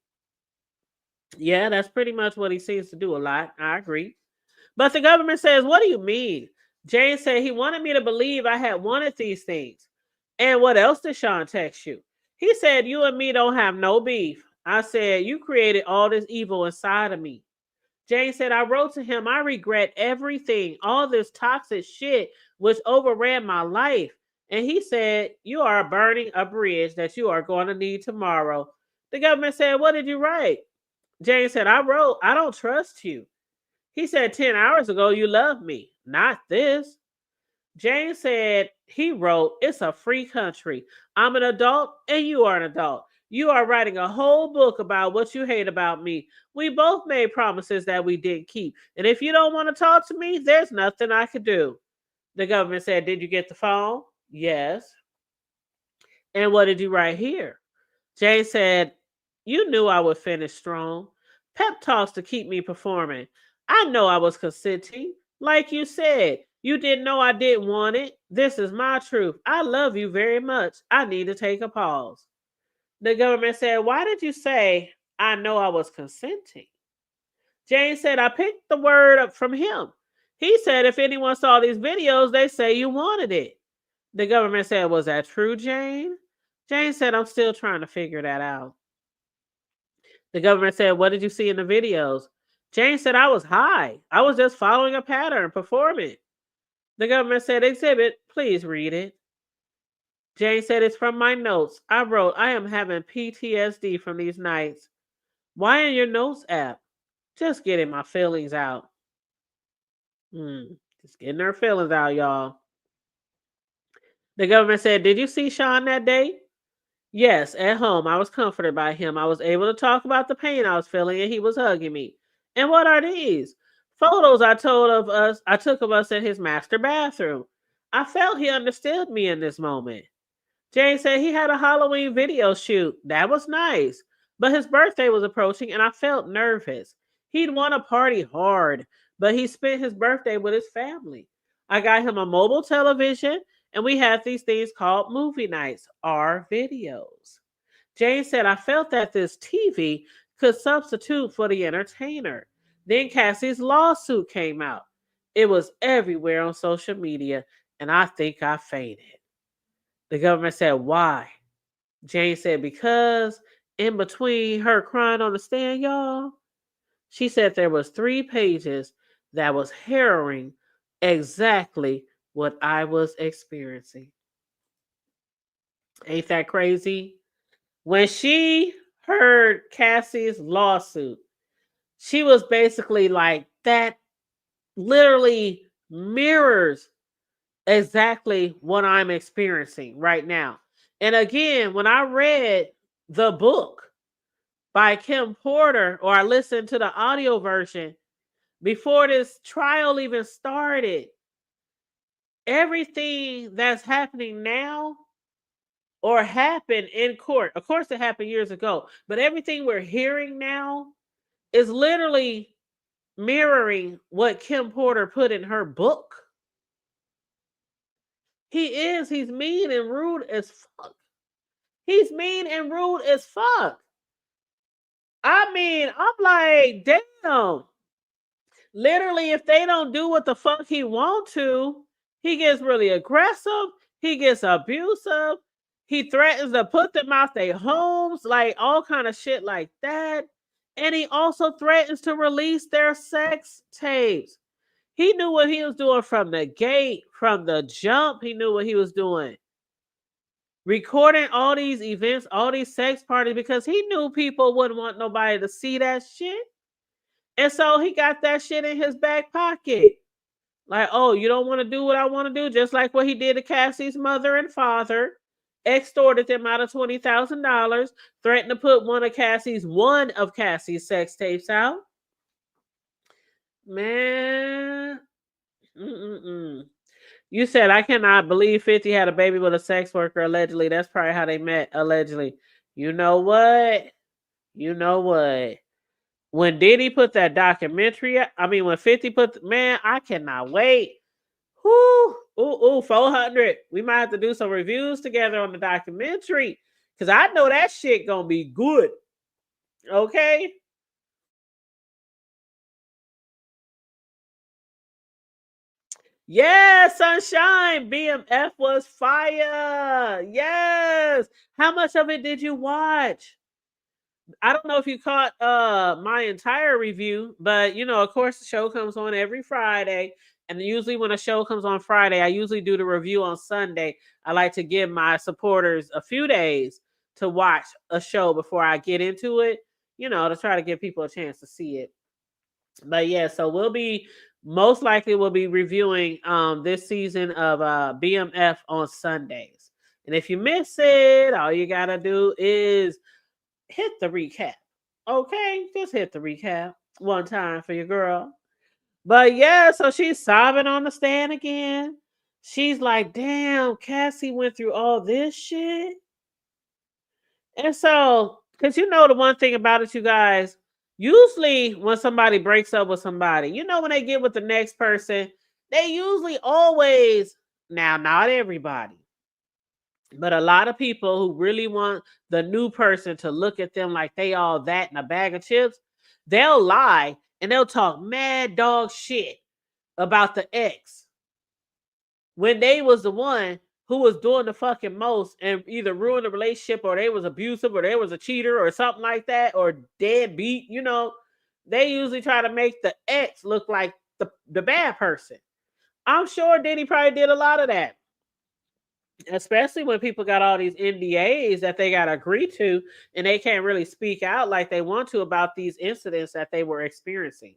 Yeah, that's pretty much what he seems to do a lot. I agree. But the government says, what do you mean? Jane said, he wanted me to believe I had wanted these things. And what else did Sean text you? He said, you and me don't have no beef. I said, you created all this evil inside of me. Jane said, I wrote to him, I regret everything, all this toxic shit which overran my life. And he said, you are burning a bridge that you are going to need tomorrow. The government said, what did you write? Jane said, I wrote, I don't trust you. He said, 10 hours ago, you loved me. Not this. Jane said, he wrote, it's a free country. I'm an adult and you are an adult. You are writing a whole book about what you hate about me. We both made promises that we didn't keep. And if you don't want to talk to me, there's nothing I could do. The government said, did you get the phone? Yes. And what did you write here? Jane said, you knew I would finish strong. Pep talks to keep me performing. I know I was consenting. Like you said, you didn't know I didn't want it. This is my truth. I love you very much. I need to take a pause. The government said, why did you say, I know I was consenting? Jane said, I picked the word up from him. He said, if anyone saw these videos, they say you wanted it. The government said, was that true, Jane? Jane said, I'm still trying to figure that out. The government said, what did you see in the videos? Jane said, I was high. I was just following a pattern, performing. The government said, exhibit, please read it. Jane said, it's from my notes. I wrote, I am having PTSD from these nights. Why in your notes app? Just getting my feelings out. Just getting her feelings out, y'all. The government said, did you see Sean that day? Yes, at home. I was comforted by him. I was able to talk about the pain I was feeling, and he was hugging me. And what are these? Photos I took of us in his master bathroom. I felt he understood me in this moment. Jane said he had a Halloween video shoot. That was nice. But his birthday was approaching, and I felt nervous. He'd want to party hard, but he spent his birthday with his family. I got him a mobile television, and we had these things called movie nights, our videos. Jane said, I felt that this TV could substitute for the entertainer. Then Cassie's lawsuit came out. It was everywhere on social media, and I think I fainted. The government said, why? Jane said, because in between her crying on the stand, y'all, she said there was 3 pages that was harrowing exactly what I was experiencing. Ain't that crazy? When she heard Cassie's lawsuit, she was basically like, that literally mirrors exactly what I'm experiencing right now. And again, when I read the book by Kim Porter, or I listened to the audio version before this trial even started, everything that's happening now or happened in court, of course it happened years ago, but everything we're hearing now is literally mirroring what Kim Porter put in her book. He's mean and rude as fuck. He's mean and rude as fuck. I mean, I'm like, damn. Literally, if they don't do what the fuck he want to, he gets really aggressive. He gets abusive. He threatens to put them out their homes, like all kind of shit like that. And he also threatens to release their sex tapes. He knew what he was doing from the gate, from the jump. He knew what he was doing. Recording all these events, all these sex parties, because he knew people wouldn't want nobody to see that shit. And so he got that shit in his back pocket. Like, oh, you don't want to do what I want to do? Just like what he did to Cassie's mother and father. Extorted them out of $20,000. Threatened to put one of Cassie's sex tapes out. Man. You said, I cannot believe 50 had a baby with a sex worker, allegedly. That's probably how they met, allegedly. You know what? When Diddy put that documentary, when 50 put, man, I cannot wait. Ooh, 400. We might have to do some reviews together on the documentary, because I know that shit gonna be good. Okay? Yes, Sunshine. BMF was fire. Yes. How much of it did you watch? I don't know if you caught my entire review, but of course the show comes on every Friday. And usually when a show comes on Friday, I usually do the review on Sunday. I like to give my supporters a few days to watch a show before I get into it, to try to give people a chance to see it. But yeah, so we'll be reviewing this season of BMF on Sundays. And if you miss it, all you gotta do is hit the recap. Okay, just hit the recap one time for your girl. But yeah, so she's sobbing on the stand again. She's like, damn, Cassie went through all this shit. And so, because the one thing about it, you guys, usually when somebody breaks up with somebody, when they get with the next person, they usually always, now not everybody, but a lot of people who really want the new person to look at them like they all that in a bag of chips, they'll lie and they'll talk mad dog shit about the ex when they was the one who was doing the fucking most and either ruined the relationship, or they was abusive, or they was a cheater or something like that, or deadbeat. They usually try to make the ex look like the bad person. I'm sure Diddy probably did a lot of that, especially when people got all these NDAs that they got to agree to, and they can't really speak out like they want to about these incidents that they were experiencing.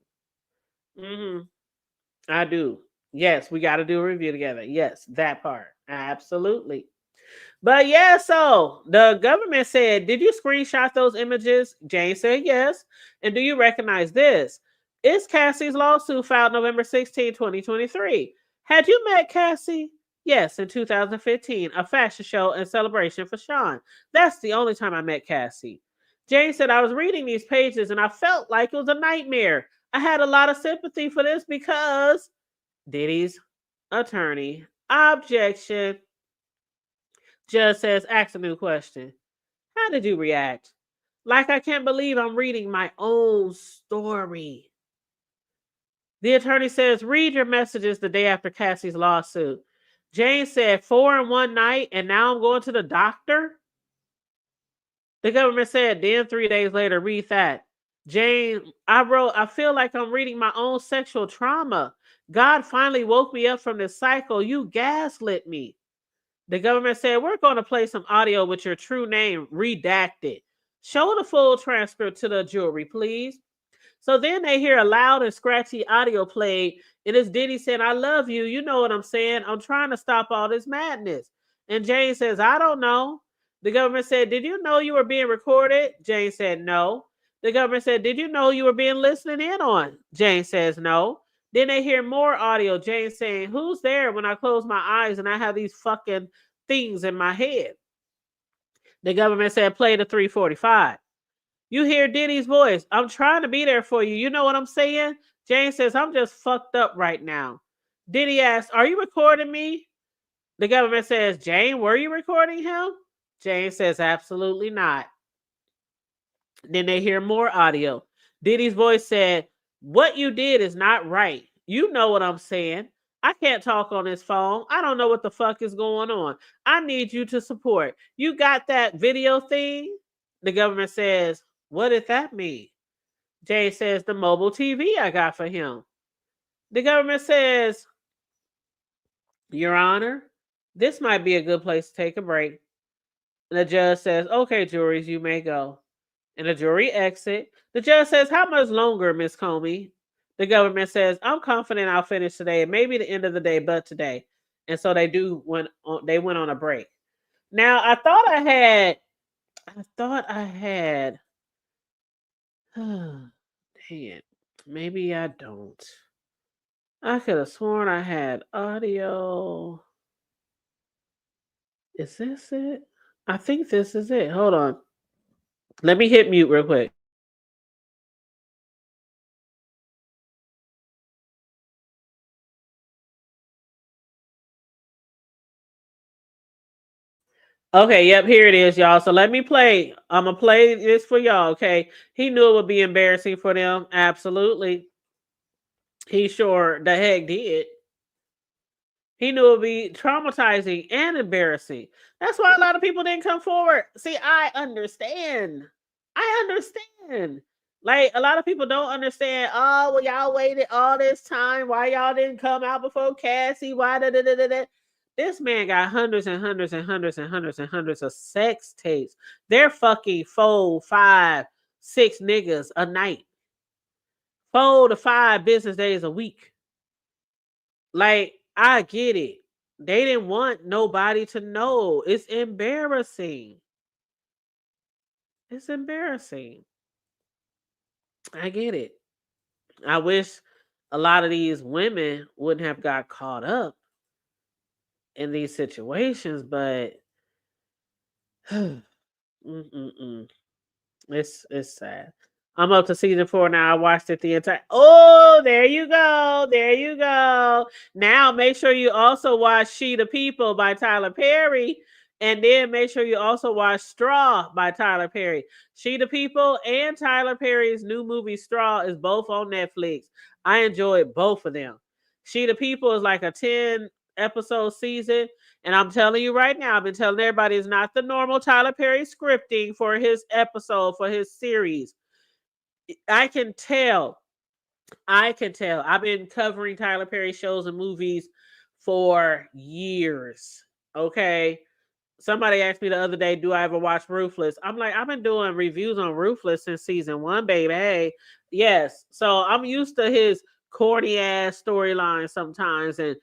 I do. Yes, we got to do a review together. Yes, that part. Absolutely. But yeah, so the government said, did you screenshot those images? Jane said yes. And do you recognize this? It's Cassie's lawsuit filed November 16, 2023. Had you met Cassie? Yes, in 2015, a fashion show and celebration for Sean. That's the only time I met Cassie. Jane said, I was reading these pages and I felt like it was a nightmare. I had a lot of sympathy for this because Diddy's attorney. Objection. Judge says, ask a new question. How did you react? Like, I can't believe I'm reading my own story. The attorney says, read your messages the day after Cassie's lawsuit. Jane said, 4 in one night, and now I'm going to the doctor? The government said, then 3 days later, read that. Jane, I feel like I'm reading my own sexual trauma. God finally woke me up from this cycle. You gaslit me. The government said, we're going to play some audio with your true name redacted. Show the full transcript to the jury, please. So then they hear a loud and scratchy audio played, and it's Diddy saying, I love you. You know what I'm saying? I'm trying to stop all this madness. And Jane says, I don't know. The government said, did you know you were being recorded? Jane said, no. The government said, did you know you were being listened in on? Jane says, no. Then they hear more audio. Jane saying, "Who's there when I close my eyes and I have these fucking things in my head?" The government said, "Play the 345. You hear Diddy's voice. "I'm trying to be there for you. You know what I'm saying?" Jane says, "I'm just fucked up right now." Diddy asks, "Are you recording me?" The government says, "Jane, were you recording him?" Jane says, "Absolutely not." Then they hear more audio. Diddy's voice said, "What you did is not right. You know what I'm saying. I can't talk on this phone. I don't know what the fuck is going on. I need you to support. You got that video thing?" The government says, "What did that mean?" Jay says, "The mobile TV I got for him." The government says, "Your Honor, this might be a good place to take a break." And the judge says, "Okay, juries, you may go." And the jury exit. The judge says, "How much longer, Miss Comey?" The government says, "I'm confident I'll finish today, and maybe the end of the day, but today." And so they went on a break. Now I thought I had dang it. Maybe I don't. I could have sworn I had audio. Is this it? I think this is it. Hold on. Let me hit mute real quick. Okay, yep, here it is, y'all. So let me play. I'm gonna play this for y'all. Okay, he knew it would be embarrassing for them. Absolutely, he sure the heck did. He knew it would be traumatizing and embarrassing. That's why a lot of people didn't come forward. See, I understand. I understand. Like a lot of people don't understand. "Oh, well, y'all waited all this time. Why y'all didn't come out before Cassie? Why da da da da da?" This man got hundreds and hundreds and hundreds and hundreds and hundreds of sex tapes. They're fucking 4, 5, 6 niggas a night. 4 to 5 business days a week. Like, I get it. They didn't want nobody to know. It's embarrassing. It's embarrassing. I get it. I wish a lot of these women wouldn't have got caught up in these situations, but mm-mm-mm. It's sad. I'm up to season 4 now. I watched it the entire. Oh, there you go. There you go. Now make sure you also watch She the People by Tyler Perry. And then make sure you also watch Straw by Tyler Perry. She the People and Tyler Perry's new movie Straw is both on Netflix. I enjoyed both of them. She the People is like a 10 episode season. And I'm telling you right now, I've been telling everybody it's not the normal Tyler Perry scripting for his episode, for his series. I can tell. I can tell. I've been covering Tyler Perry shows and movies for years. Okay. Somebody asked me the other day, "Do I ever watch Ruthless?" I'm like, I've been doing reviews on Ruthless since season 1, baby. Hey, yes. So I'm used to his corny ass storylines sometimes and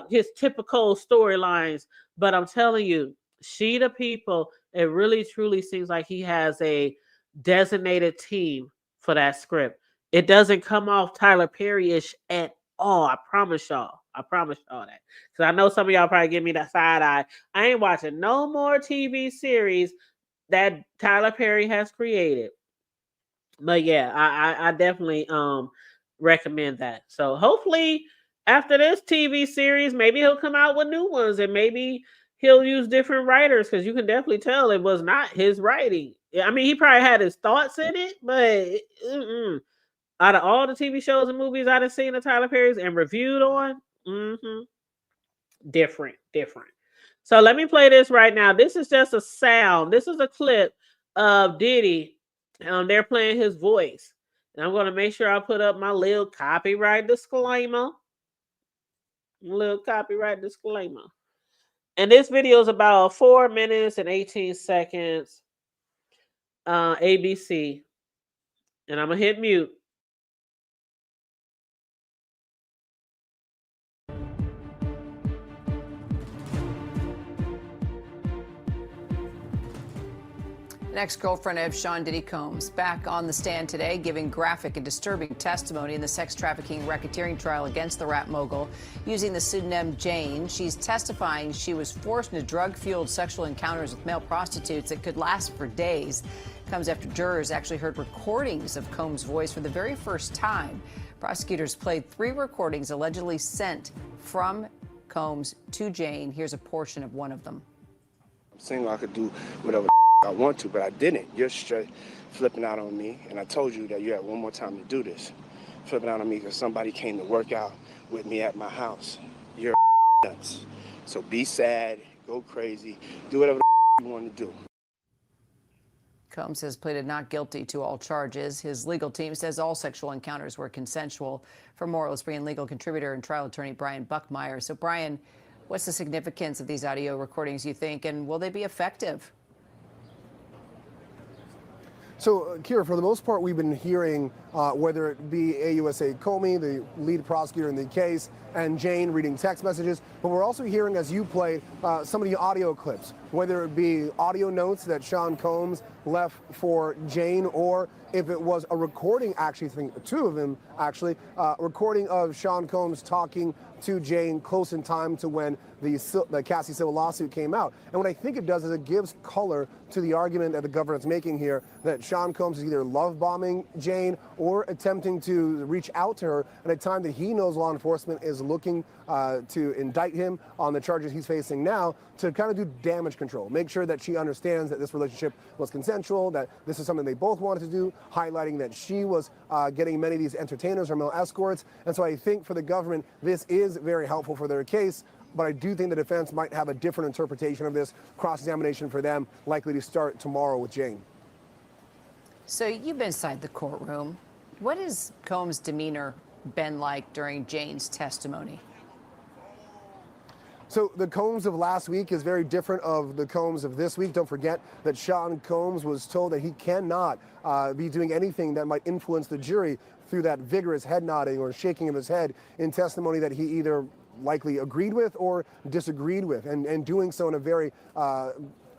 his typical storylines. But I'm telling you, She the People, it really truly seems like he has a designated team for that script. It doesn't come off Tyler Perry-ish at all. I promise y'all. I promise y'all that. Because I know some of y'all probably give me that side eye. I ain't watching no more TV series that Tyler Perry has created. But yeah, I definitely recommend that. So hopefully after this TV series, maybe he'll come out with new ones and maybe he'll use different writers because you can definitely tell it was not his writing. I mean, he probably had his thoughts in it, but out of all the TV shows and movies I've seen of Tyler Perry's and reviewed on, different. So let me play this right now. This is just a sound. This is a clip of Diddy. They're playing his voice. And I'm going to make sure I put up my little copyright disclaimer. And this video is about 4 minutes and 18 seconds. ABC. And I'm going to hit mute. An ex-girlfriend of Sean Diddy Combs back on the stand today, giving graphic and disturbing testimony in the sex trafficking racketeering trial against the rap mogul using the pseudonym Jane. She's testifying she was forced into drug-fueled sexual encounters with male prostitutes that could last for days. Comes after jurors actually heard recordings of Combs' voice for the very first time. Prosecutors played 3 recordings allegedly sent from Combs to Jane. Here's a portion of one of them. I'm single, I could do whatever I want to, but I didn't. You're straight flipping out on me, and I told you that you had one more time to do this. Flipping out on me because somebody came to work out with me at my house. You're nuts. So be sad, go crazy, do whatever you want to do. Combs has pleaded not guilty to all charges. His legal team says all sexual encounters were consensual. For more, let's bring in legal contributor and trial attorney Brian Buckmeyer. So, Brian, what's the significance of these audio recordings, you think, and will they be effective? So, Kira, for the most part, we've been hearing, whether it be AUSA Comey, the lead prosecutor in the case, and Jane reading text messages, but we're also hearing, as you played, some of the audio clips, whether it be audio notes that Sean Combs left for Jane, or if it was a recording, actually, I think 2 of them, actually, recording of Sean Combs talking to Jane close in time to when the Cassie civil lawsuit came out. And what I think it does is it gives color to the argument that the government's making here that Sean Combs is either love bombing Jane or attempting to reach out to her at a time that he knows law enforcement is looking to indict him on the charges he's facing now, to kind of do damage control, make sure that she understands that this relationship was consensual, that this is something they both wanted to do, highlighting that she was getting many of these entertainers or male escorts. And so I think for the government, this is very helpful for their case. But I do think the defense might have a different interpretation of this cross-examination for them, likely to start tomorrow with Jane. So you've been inside the courtroom. What has Combs' demeanor been like during Jane's testimony? So the Combs of last week is very different of the Combs of this week. Don't forget that Sean Combs was told that he cannot be doing anything that might influence the jury through that vigorous head nodding or shaking of his head in testimony that he either likely agreed with or disagreed with, and doing so in a very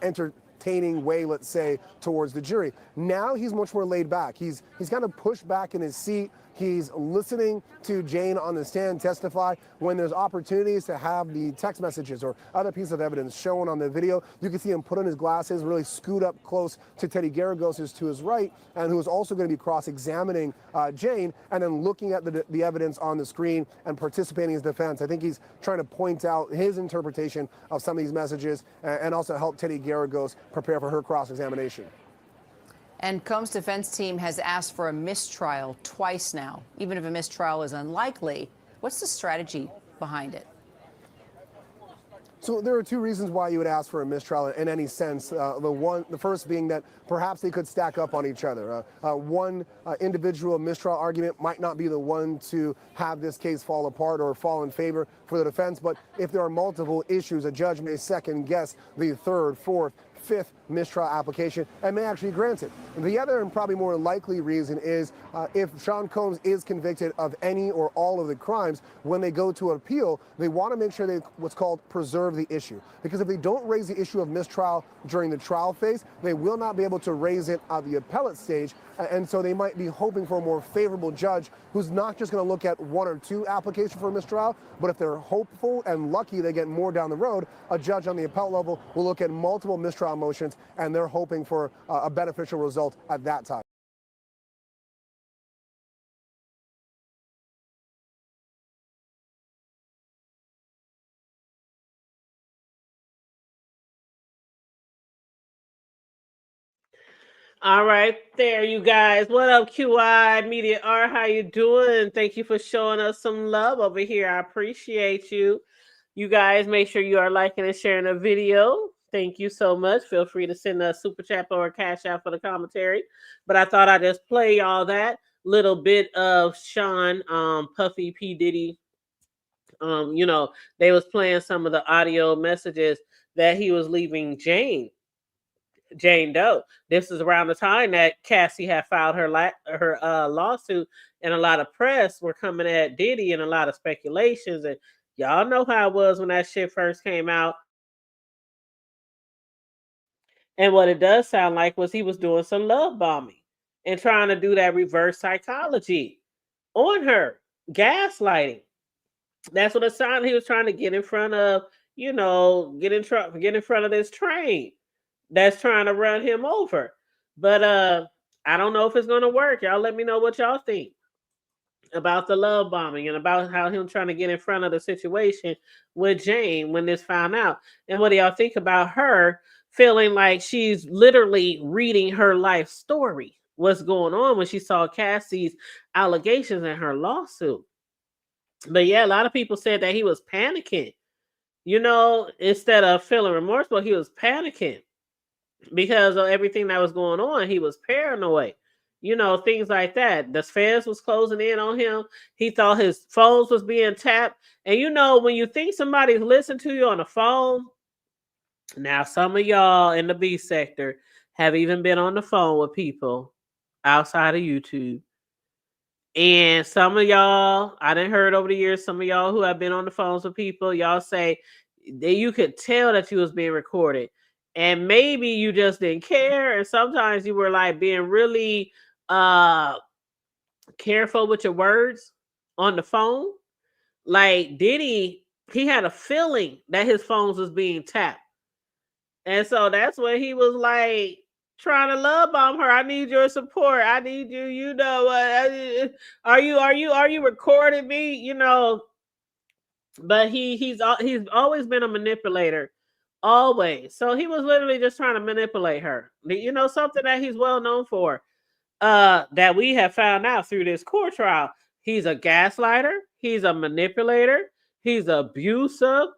entertaining way, let's say, towards the jury. Now he's much more laid back. He's kind of pushed back in his seat. He's listening to Jane on the stand testify. When there's opportunities to have the text messages or other pieces of evidence shown on the video, you can see him put on his glasses, really scoot up close to Teddy Garagos to his right, and who is also going to be cross-examining Jane, and then looking at the evidence on the screen and participating in his defense. I think he's trying to point out his interpretation of some of these messages and also help Teddy Garagos prepare for her cross-examination. And Combs' defense team has asked for a mistrial twice now. Even if a mistrial is unlikely, what's the strategy behind it? So there are 2 reasons why you would ask for a mistrial in any sense. The first being that perhaps they could stack up on each other. One individual mistrial argument might not be the one to have this case fall apart or fall in favor for the defense, but if there are multiple issues, a judge may second guess the 3rd, 4th, 5th mistrial application and may actually grant it. The other and probably more likely reason is if Sean Combs is convicted of any or all of the crimes, when they go to appeal, they want to make sure they what's called preserve the issue. Because if they don't raise the issue of mistrial during the trial phase, they will not be able to raise it at the appellate stage. And so they might be hoping for a more favorable judge who's not just going to look at 1 or 2 applications for a mistrial, but if they're hopeful and lucky they get more down the road, a judge on the appellate level will look at multiple mistrial motions, and they're hoping for a beneficial result at that time. All right, there, you guys. What up, QI Media R? How you doing? Thank you for showing us some love over here. I appreciate you. You guys, make sure you are liking and sharing the video. Thank you so much. Feel free to send a super chat or a cash out for the commentary. But I thought I'd just play all that little bit of Sean, Puffy, P. Diddy. They was playing some of the audio messages that he was leaving Jane Doe. This is around the time that Cassie had filed her lawsuit, and a lot of press were coming at Diddy and a lot of speculations. And y'all know how it was when that shit first came out. And what it does sound like was he was doing some love bombing and trying to do that reverse psychology on her, gaslighting. That's what it sounded. He was trying to get in front of, get in front of this train that's trying to run him over. But I don't know if it's gonna work. Y'all let me know what y'all think about the love bombing and about how him trying to get in front of the situation with Jane when this found out. And what do y'all think about her feeling like she's literally reading her life story? What's going on when she saw Cassie's allegations in her lawsuit? But yeah, a lot of people said that he was panicking, instead of feeling remorseful, he was panicking because of everything that was going on. He was paranoid, things like that. The feds was closing in on him. He thought his phones was being tapped. And when you think somebody's listening to you on the phone, now some of y'all in the B sector have even been on the phone with people outside of YouTube. And some of y'all, I done heard over the years, some of y'all who have been on the phones with people, y'all say that you could tell that you was being recorded. And maybe you just didn't care. And sometimes you were like being really careful with your words on the phone. Like Diddy, he had a feeling that his phones was being tapped. And so that's when he was like trying to love bomb her. I need your support. I need you. Are you recording me? But he's always been a manipulator, always. So he was literally just trying to manipulate her. Something that he's well known for. That we have found out through this court trial. He's a gaslighter. He's a manipulator. He's abusive.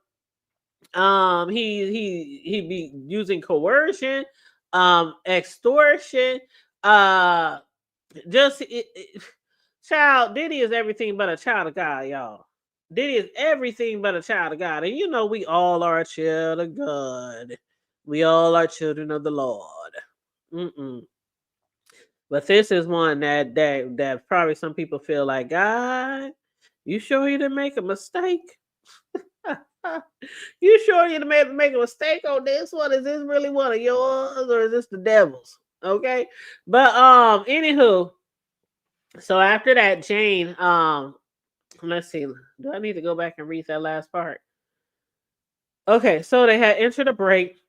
He be using coercion, extortion, child. Diddy is everything but a child of God, y'all. Diddy is everything but a child of God, and we all are a child of God. We all are children of the Lord. But this is one that probably some people feel like, God, you sure you didn't make a mistake? You sure you didn't make a mistake on this one? Is this really one of yours or is this the devil's? Okay. But anywho, so after that, Jane, let's see. Do I need to go back and read that last part? Okay, so they had entered a break.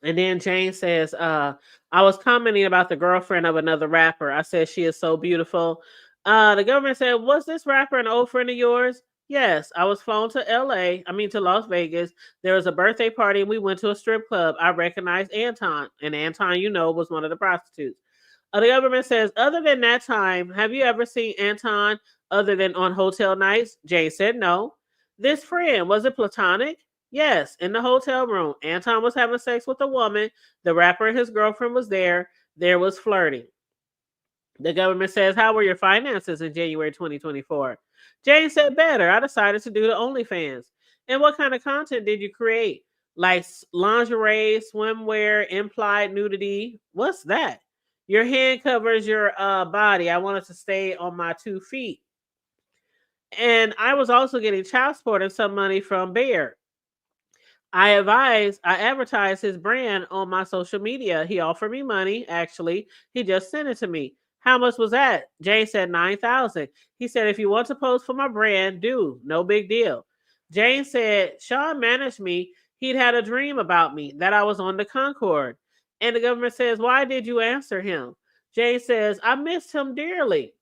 And then Jane says, I was commenting about the girlfriend of another rapper. I said she is so beautiful. The government said, was this rapper an old friend of yours? Yes, I was flown to Las Vegas. There was a birthday party and we went to a strip club. I recognized Anton, and Anton, was one of the prostitutes. The government says, other than that time, have you ever seen Anton other than on hotel nights? Jane said no. This friend, was it platonic? Yes, in the hotel room. Anton was having sex with a woman. The rapper and his girlfriend was there. There was flirting. The government says, how were your finances in January 2024? Jane said, better. I decided to do the OnlyFans. And what kind of content did you create? Like lingerie, swimwear, implied nudity? What's that? Your hand covers your body. I wanted to stay on my 2 feet. And I was also getting child support and some money from Bear. I advertised his brand on my social media. He offered me money, actually. He just sent it to me. How much was that? Jane said $9,000. He said, if you want to post for my brand, do. No big deal. Jane said, Sean managed me. He'd had a dream about me, that I was on the Concorde. And the government says, why did you answer him? Jane says, I missed him dearly.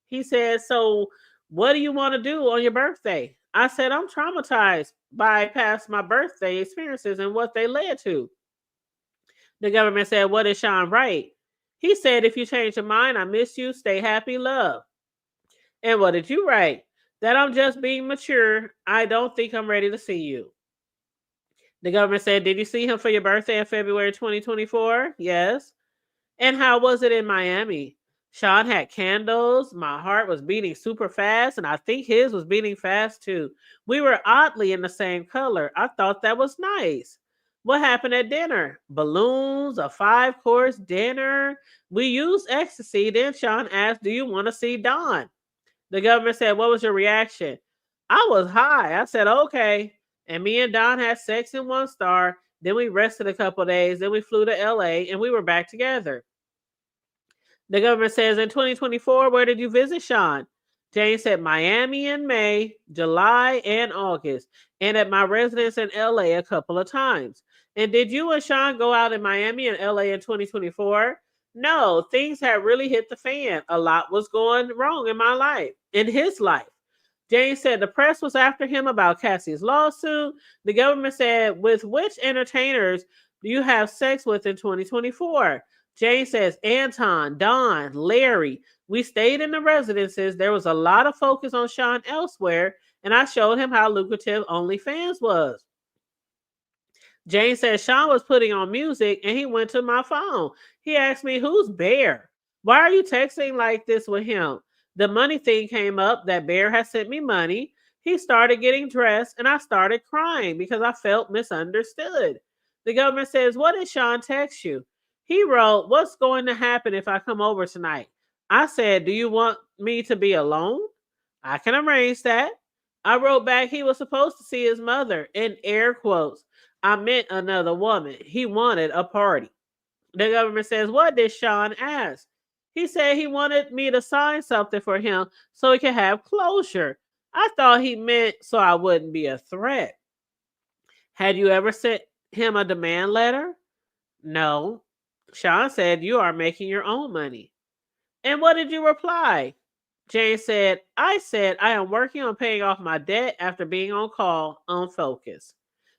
He said, so what do you want to do on your birthday? I said, I'm traumatized by past my birthday experiences and what they led to. The government said, what did Sean write? He said, if you change your mind, I miss you, stay happy, love. And what did you write? That I'm just being mature. I don't think I'm ready to see you. The government said, did you see him for your birthday in February 2024? Yes. And how was it in Miami? Sean had candles. My heart was beating super fast, and I think his was beating fast too. We were oddly in the same color. I thought that was nice. What happened at dinner? Balloons, a 5-course dinner. We used ecstasy. Then Sean asked, do you want to see Dawn? The government said, what was your reaction? I was high. I said, okay. And me and Don had sex in 1 star. Then we rested a couple days. Then we flew to LA and we were back together. The government says, in 2024, where did you visit Sean? Jane said, Miami in May, July, and August, and at my residence in LA a couple of times. And did you and Sean go out in Miami and LA in 2024? No, things had really hit the fan. A lot was going wrong in my life, in his life. Jane said the press was after him about Cassie's lawsuit. The government said, with which entertainers do you have sex with in 2024? Jane says, Anton, Don, Larry. We stayed in the residences. There was a lot of focus on Sean elsewhere, and I showed him how lucrative OnlyFans was. Jane says Sean was putting on music, and he went to my phone. He asked me, who's Bear? Why are you texting like this with him? The money thing came up that Bear had sent me money. He started getting dressed, and I started crying because I felt misunderstood. The government says, what did Sean text you? He wrote, what's going to happen if I come over tonight? I said, do you want me to be alone? I can arrange that. I wrote back he was supposed to see his mother, in air quotes. I meant another woman. He wanted a party. The government says, what did Sean ask? He said he wanted me to sign something for him so he could have closure. I thought he meant so I wouldn't be a threat. Had you ever sent him a demand letter? No. Sean said, you are making your own money. And what did you reply? Jane said, I am working on paying off my debt after being on call on Focus.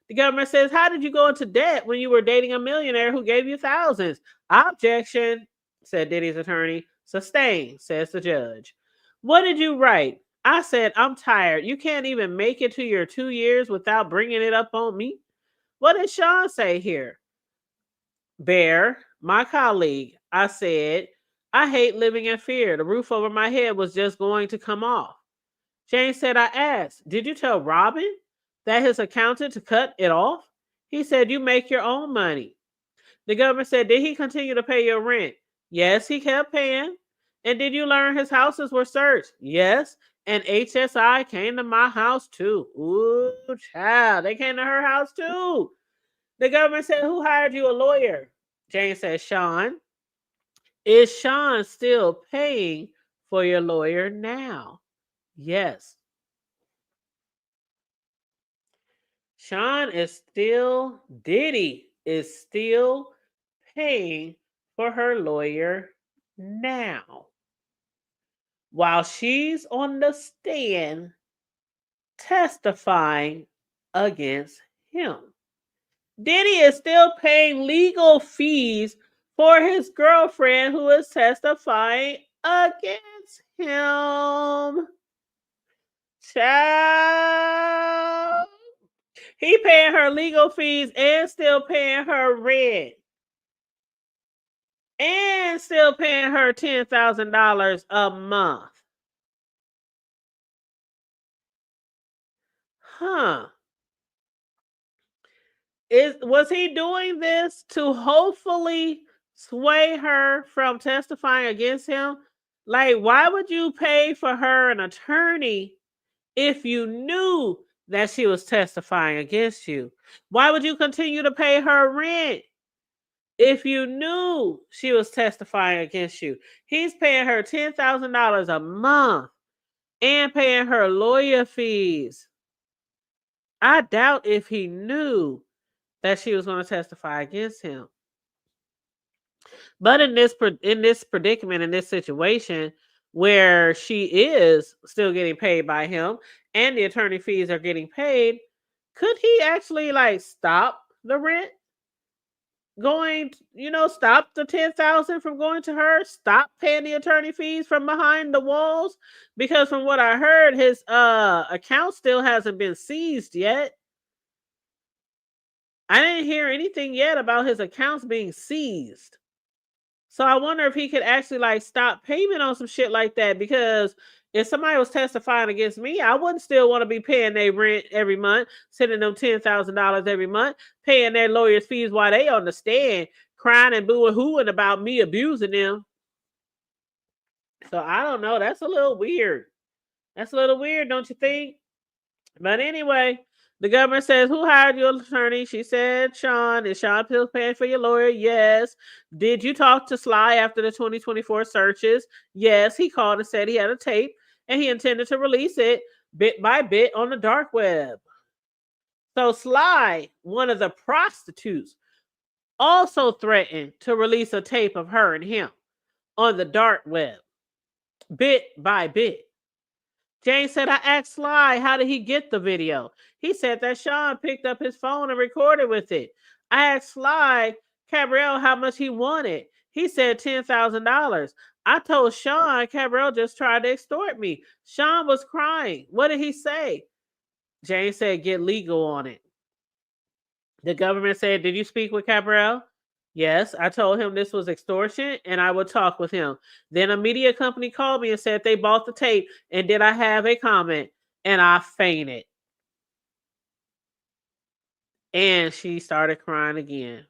The government says, how did you go into debt when you were dating a millionaire who gave you thousands? Objection, said Diddy's attorney. Sustained, says the judge. What did you write? I said, I'm tired. You can't even make it to your 2 years without bringing it up on me. What did Sean say here? Bear, my colleague, I said, I hate living in fear. The roof over my head was just going to come off. Jane said, I asked, did you tell Robin that his accountant to cut it off? He said, you make your own money. The government said, did he continue to pay your rent? Yes, he kept paying. And did you learn his houses were searched? Yes. And HSI came to my house too. Ooh, child, they came to her house too. The government said, who hired you a lawyer? Jane said, Sean. Is Sean still paying for your lawyer now? Yes. Diddy is still paying for her lawyer now. While she's on the stand testifying against him. Diddy is still paying legal fees for his girlfriend who is testifying against him. Child. He paying her legal fees and still paying her rent. And still paying her $10,000 a month. Huh. Was he doing this to hopefully sway her from testifying against him? Like, why would you pay for her an attorney if you knew that she was testifying against you? Why would you continue to pay her rent if you knew she was testifying against you? He's paying her $10,000 a month and paying her lawyer fees. I doubt if he knew that she was going to testify against him. But in this predicament, in this situation, where she is still getting paid by him and the attorney fees are getting paid, could he actually like stop the rent going, stop the 10,000 from going to her, stop paying the attorney fees from behind the walls? Because from what I heard, his account still hasn't been seized yet. I didn't hear anything yet about his accounts being seized. So I wonder if he could actually like stop payment on some shit like that, because if somebody was testifying against me, I wouldn't still want to be paying their rent every month, sending them $10,000 every month, paying their lawyers' fees while they on the stand crying and boo-hooing about me abusing them. So I don't know. That's a little weird. That's a little weird, don't you think? But anyway, The government says, who hired your attorney? She said, Sean. Is Sean still paying for your lawyer? Yes. Did you talk to Sly after the 2024 searches? Yes. He called and said he had a tape and he intended to release it bit by bit on the dark web. So Sly, one of the prostitutes, also threatened to release a tape of her and him on the dark web, bit by bit. Jane said, I asked Sly, how did he get the video? He said that Sean picked up his phone and recorded with it. I asked Sly Cabral how much he wanted. He said $10,000. I told Sean Cabral just tried to extort me. Sean was crying. What did he say? Jane said, get legal on it. The government said, did you speak with Cabral? Yes, I told him this was extortion and I would talk with him. Then a media company called me and said they bought the tape and did I have a comment? And I fainted. And she started crying again,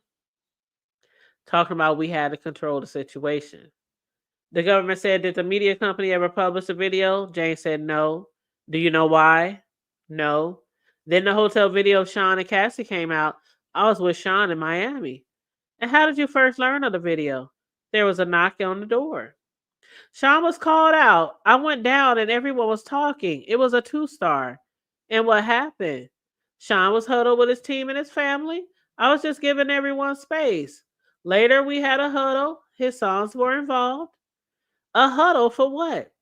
talking about we had to control the situation. The government said, did the media company ever publish a video? Jane said, no. Do you know why? No. Then the hotel video of Sean and Cassie came out. I was with Sean in Miami. And how did you first learn of the video? There was a knock on the door. Sean was called out. I went down and everyone was talking. It was a 2-star. And what happened? Sean was huddled with his team and his family. I was just giving everyone space. Later, we had a huddle. His sons were involved. A huddle for what?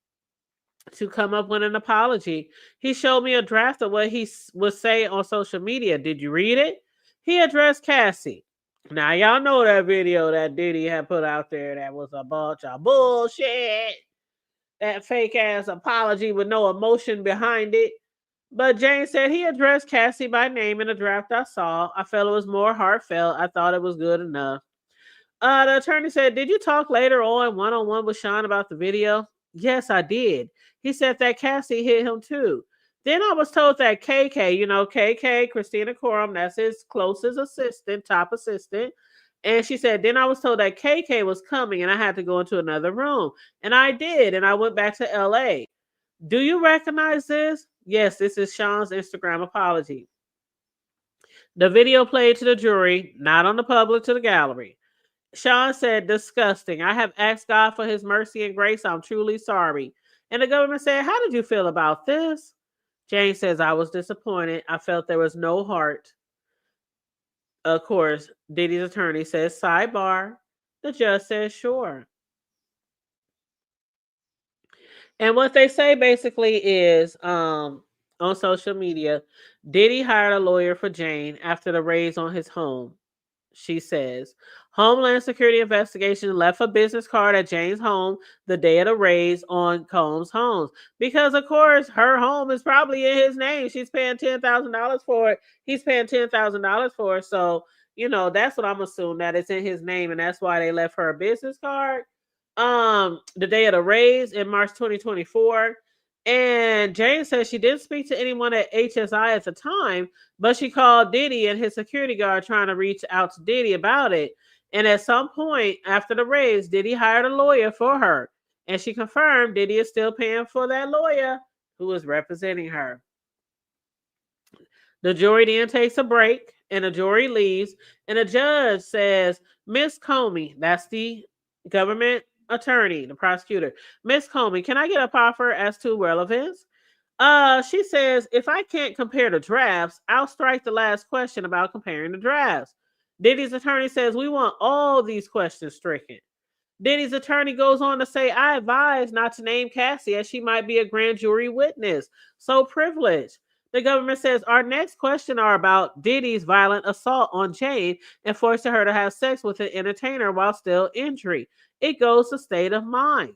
To come up with an apology. He showed me a draft of what he would say on social media. Did you read it? He addressed Cassie. Now, y'all know that video that Diddy had put out there that was a bunch of bullshit. That fake ass apology with no emotion behind it. But Jane said he addressed Cassie by name in the draft I saw. I felt it was more heartfelt. I thought it was good enough. The attorney said, did you talk later on one-on-one with Sean about the video? Yes, I did. He said that Cassie hit him too. Then I was told that KK, KK, Christina Coram, that's his closest assistant, top assistant. And she said, then I was told that KK was coming and I had to go into another room. And I did. And I went back to LA. Do you recognize this? Yes, this is Sean's Instagram apology. The video played to the jury, not on the public, to the gallery. Sean said, disgusting. I have asked God for his mercy and grace. I'm truly sorry. And the government said, how did you feel about this? Jane says, I was disappointed. I felt there was no heart. Of course, Diddy's attorney says, sidebar. The judge says, sure. And what they say basically is, on social media, Diddy hired a lawyer for Jane after the raids on his home. She says, Homeland Security investigation left a business card at Jane's home the day of the raids on Combs' homes. Because, of course, her home is probably in his name. She's paying $10,000 for it. He's paying $10,000 for it. So, that's what I'm assuming, that it's in his name. And that's why they left her a business card the day of the raids in March 2024. And Jane says she didn't speak to anyone at HSI at the time, but she called Diddy and his security guard trying to reach out to Diddy about it. And at some point after the raids, Diddy hired a lawyer for her. And she confirmed Diddy is still paying for that lawyer who is representing her. The jury then takes a break and the jury leaves. And the judge says, Miss Comey, that's the government attorney, the prosecutor. Miss Comey, can I get a proffer as to relevance? She says, if I can't compare the drafts, I'll strike the last question about comparing the drafts. Diddy's attorney says, we want all these questions stricken. Diddy's attorney goes on to say, I advise not to name Cassie as she might be a grand jury witness. So privileged. The government says our next question are about Diddy's violent assault on Jane and forcing her to have sex with an entertainer while still injured. It goes to state of mind.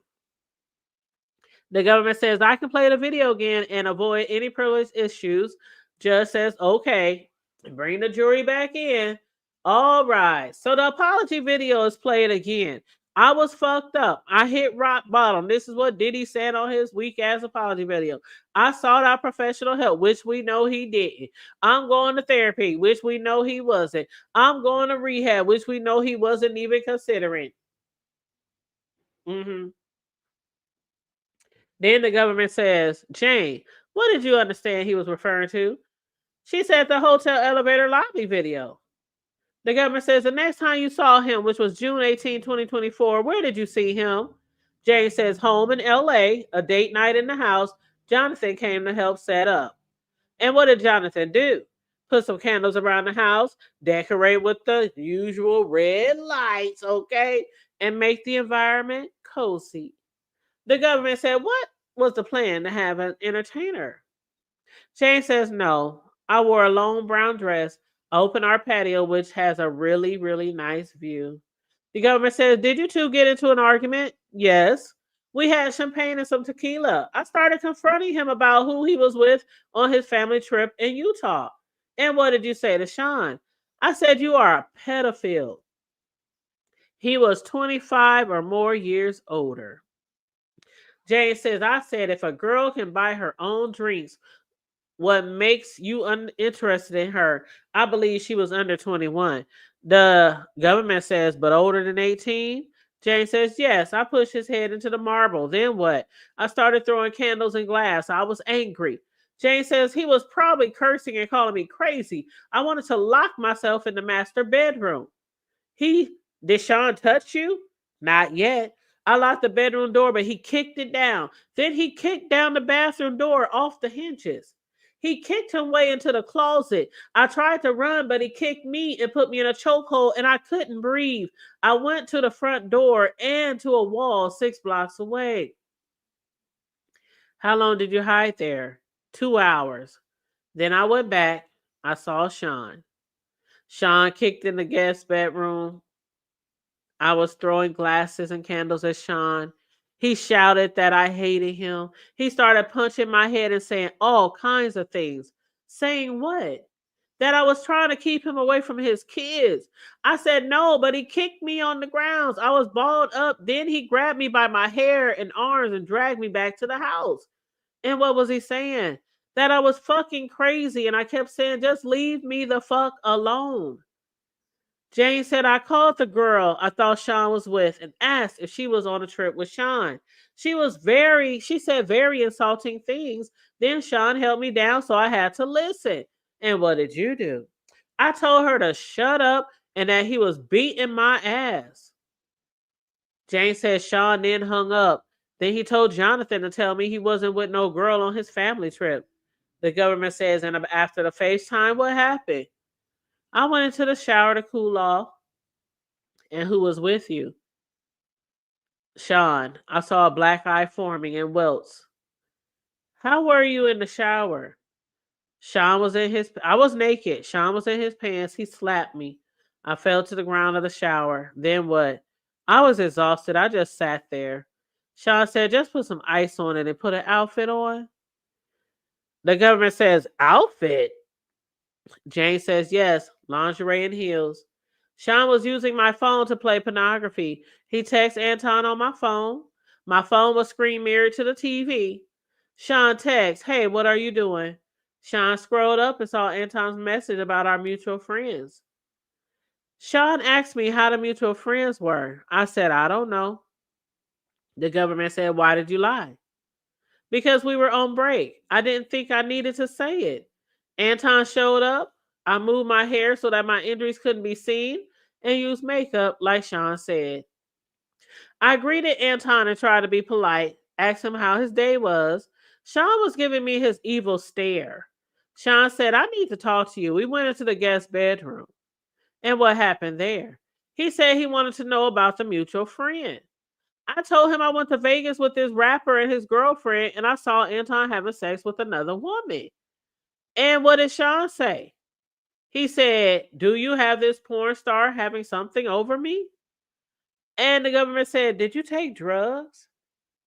The government says I can play the video again and avoid any privilege issues. Judge says, okay, bring the jury back in. All right. So the apology video is played again. I was fucked up. I hit rock bottom. This is what Diddy said on his weak ass apology video. I sought out professional help, which we know he didn't. I'm going to therapy, which we know he wasn't. I'm going to rehab, which we know he wasn't even considering. Then the government says, Jane, what did you understand he was referring to? She said the hotel elevator lobby video. The government says the next time you saw him, which was June 18, 2024, where did you see him? Jane says home in LA, a date night in the house. Jonathan came to help set up. And what did Jonathan do? Put some candles around the house, decorate with the usual red lights, okay, and make the environment cozy. The government said, what was the plan to have an entertainer? Jane says, no. I wore a long brown dress, opened our patio, which has a really, really nice view. The government says, did you two get into an argument? Yes. We had champagne and some tequila. I started confronting him about who he was with on his family trip in Utah. And what did you say to Sean? I said, you are a pedophile. He was 25 or more years older. Jane says, I said, if a girl can buy her own drinks, what makes you uninterested in her? I believe she was under 21. The government says, but older than 18? Jane says, yes. I pushed his head into the marble. Then what? I started throwing candles and glass. I was angry. Jane says, he was probably cursing and calling me crazy. I wanted to lock myself in the master bedroom. Did Sean touch you? Not yet. I locked the bedroom door, but he kicked it down. Then he kicked down the bathroom door off the hinges. He kicked him way into the closet. I tried to run, but he kicked me and put me in a chokehold, and I couldn't breathe. I went to the front door and to a wall 6 blocks away. How long did you hide there? 2 hours. Then I went back. I saw Sean. Sean kicked in the guest bedroom. I was throwing glasses and candles at Sean. He shouted that I hated him. He started punching my head and saying all kinds of things. Saying what? That I was trying to keep him away from his kids. I said no, but he kicked me on the grounds. I was balled up. Then he grabbed me by my hair and arms and dragged me back to the house. And what was he saying? That I was fucking crazy. And I kept saying, just leave me the fuck alone. Jane said, I called the girl I thought Sean was with and asked if she was on a trip with Sean. She said very insulting things. Then Sean held me down, so I had to listen. And what did you do? I told her to shut up and that he was beating my ass. Jane said Sean then hung up. Then he told Jonathan to tell me he wasn't with no girl on his family trip. The government says, and after the FaceTime, what happened? I went into the shower to cool off. And who was with you? Sean. I saw a black eye forming and welts. How were you in the shower? I was naked. Sean was in his pants. He slapped me. I fell to the ground of the shower. Then what? I was exhausted. I just sat there. Sean said, just put some ice on it and put an outfit on. The government says, outfit? Jane says, yes, lingerie and heels. Sean was using my phone to play pornography. He texted Anton on my phone. My phone was screen mirrored to the TV. Sean texts, hey, what are you doing? Sean scrolled up and saw Anton's message about our mutual friends. Sean asked me how the mutual friends were. I said, I don't know. The government said, why did you lie? Because we were on break. I didn't think I needed to say it. Anton showed up. I moved my hair so that my injuries couldn't be seen and used makeup like Sean said. I greeted Anton and tried to be polite, asked him how his day was. Sean was giving me his evil stare. Sean said, I need to talk to you. We went into the guest bedroom. And what happened there? He said he wanted to know about the mutual friend. I told him I went to Vegas with this rapper and his girlfriend, and I saw Anton having sex with another woman. And what did Sean say? He said, do you have this porn star having something over me? And the government said, did you take drugs?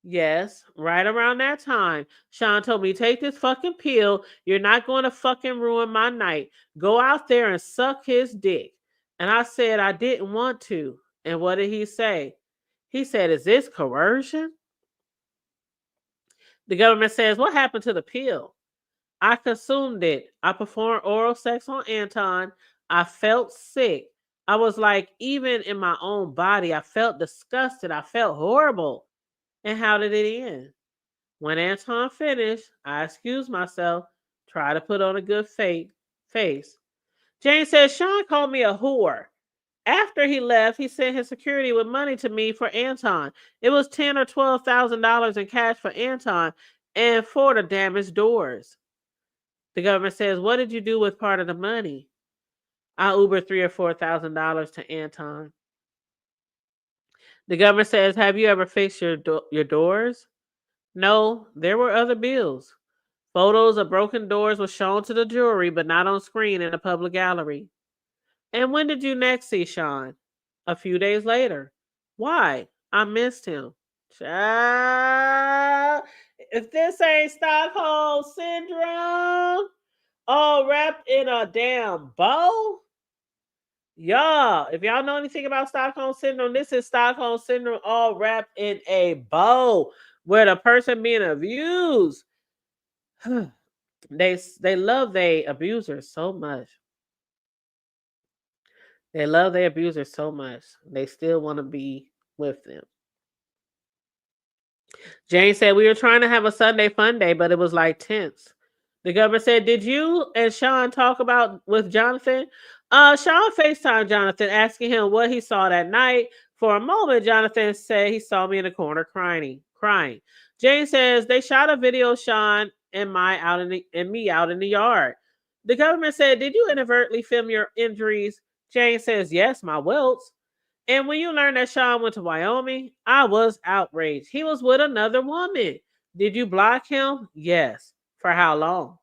Yes, right around that time. Sean told me, take this fucking pill. You're not going to fucking ruin my night. Go out there and suck his dick. And I said I didn't want to. And what did he say? He said, is this coercion? The government says, what happened to the pill? I consumed it. I performed oral sex on Anton. I felt sick. I was like, even in my own body, I felt disgusted. I felt horrible. And how did it end? When Anton finished, I excused myself, tried to put on a good face, face. Jane says, Sean called me a whore. After he left, he sent his security with money to me for Anton. It was $10,000 or $12,000 in cash for Anton and for the damaged doors. The government says, what did you do with part of the money? I Ubered $3,000 or $4,000 to Anton. The government says, have you ever fixed your doors? No, there were other bills. Photos of broken doors were shown to the jury, but not on screen in a public gallery. And when did you next see Sean? A few days later. Why? I missed him. Child, if this ain't Stockholm Syndrome, all wrapped in a damn bow. Y'all, if y'all know anything about Stockholm Syndrome, this is Stockholm Syndrome all wrapped in a bow, where the person being abused, they love their abusers so much. They love their abusers so much. They still want to be with them. Jane said, we were trying to have a Sunday fun day, but it was like tense. The governor said, did you and Sean talk about with Jonathan? Sean FaceTimed Jonathan, asking him what he saw that night. For a moment, Jonathan said he saw me in the corner crying. Jane says, they shot a video of Sean and me out in the yard. The government said, did you inadvertently film your injuries? Jane says, yes, my welts. And when you learned that Sean went to Wyoming, I was outraged. He was with another woman. Did you block him? Yes. For how long?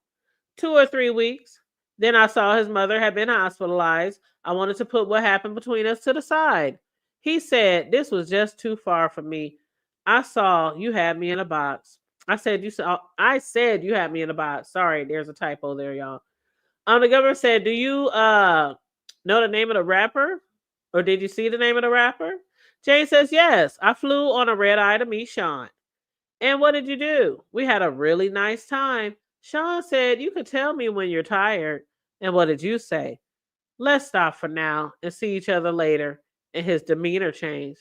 2 or 3 weeks. Then I saw his mother had been hospitalized. I wanted to put what happened between us to the side. He said, this was just too far for me. I saw you had me in a box. I said you had me in a box. Sorry, there's a typo there, y'all. The governor said, do you know the name of the rapper? Or did you see the name of the rapper? Jane says, yes. I flew on a red eye to meet Sean. And what did you do? We had a really nice time. Sean said, you could tell me when you're tired. And what did you say? Let's stop for now and see each other later. And his demeanor changed.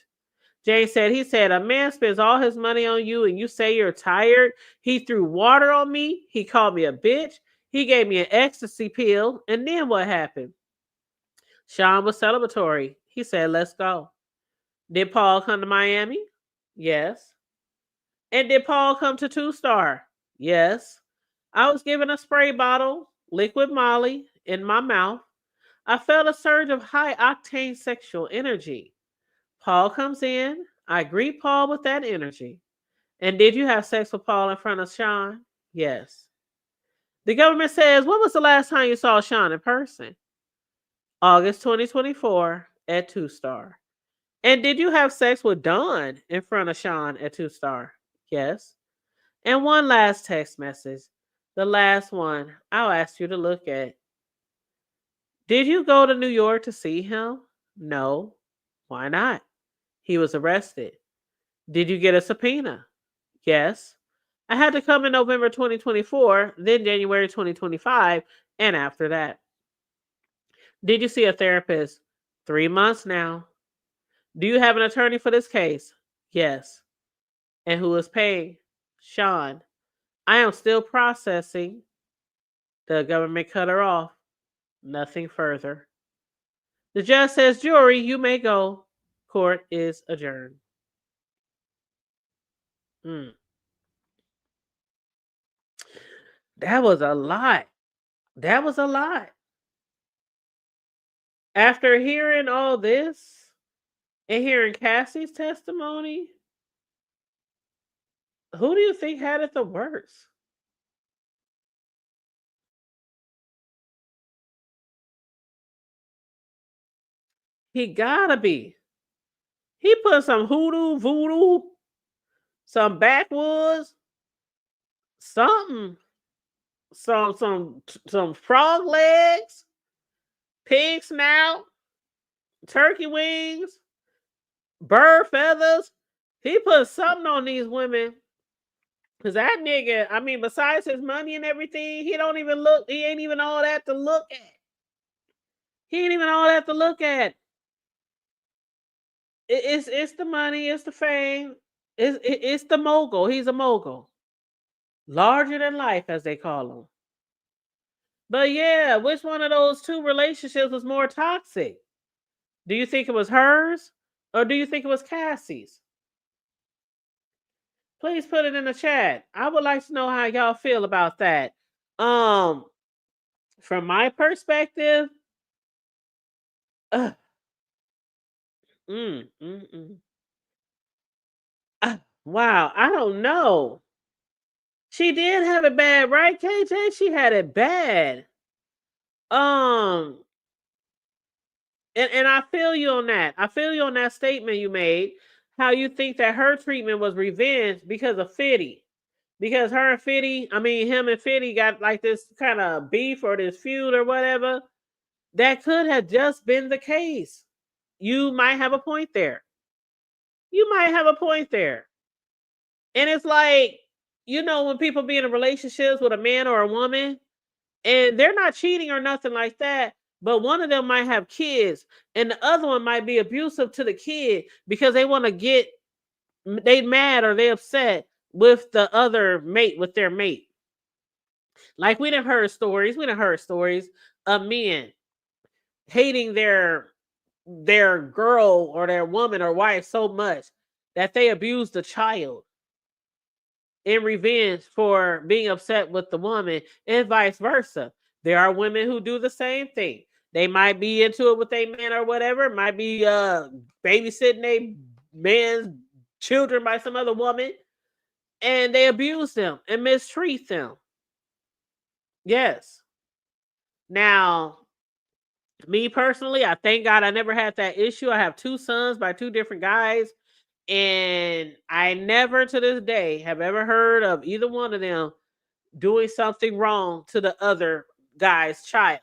Jane said, he said, a man spends all his money on you and you say you're tired. He threw water on me. He called me a bitch. He gave me an ecstasy pill. And then what happened? Sean was celebratory. He said, let's go. Did Paul come to Miami? Yes. And did Paul come to 2-Star? Yes. I was given a spray bottle, liquid Molly, in my mouth. I felt a surge of high-octane sexual energy. Paul comes in. I greet Paul with that energy. And did you have sex with Paul in front of Sean? Yes. The government says, when was the last time you saw Sean in person? August 2024 at 2-Star. And did you have sex with Dawn in front of Sean at 2-Star? Yes. And one last text message. The last one I'll ask you to look at. Did you go to New York to see him? No. Why not? He was arrested. Did you get a subpoena? Yes. I had to come in November 2024, then January 2025, and after that. Did you see a therapist? 3 months now. Do you have an attorney for this case? Yes. And who is paying? Sean. I am still processing. The government cut her off. Nothing further. The judge says, jury, you may go. Court is adjourned. That was a lot. That was a lot. After hearing all this and hearing Cassie's testimony, who do you think had it the worst? He gotta be. He put some hoodoo, voodoo, some backwoods, something, some frog legs, pig snout, turkey wings, bird feathers. He put something on these women. Cause that nigga, I mean, besides his money and everything, he ain't even all that to look at. He ain't even all that to look at. It's the money, it's the fame, it's the mogul. He's a mogul. Larger than life, as they call him. But yeah, which one of those two relationships was more toxic? Do you think it was hers or do you think it was Cassie's? Please put it in the chat. I would like to know how y'all feel about that. Um, from my perspective, uh, mm, mm, mm. Wow, I don't know. She did have it bad, right, KJ? She had it bad. Um, and I feel you on that. I feel you on that statement you made. How you think that her treatment was revenge because of Fitty. Because her and Fitty, I mean, him and Fitty got like this kind of beef or this feud or whatever. That could have just been the case. You might have a point there. You might have a point there. And it's like, when people be in relationships with a man or a woman, and they're not cheating or nothing like that, but one of them might have kids, and the other one might be abusive to the kid because they want to they mad or they upset with the other mate, with their mate. Like we done heard stories of men hating their girl or their woman or wife so much that they abuse the child in revenge for being upset with the woman, and vice versa. There are women who do the same thing. They might be into it with a man or whatever. It might be babysitting a man's children by some other woman, and they abuse them and mistreat them. Yes. Now, me personally, I thank God I never had that issue. I have 2 sons by 2 different guys, and I never to this day have ever heard of either one of them doing something wrong to the other guy's child.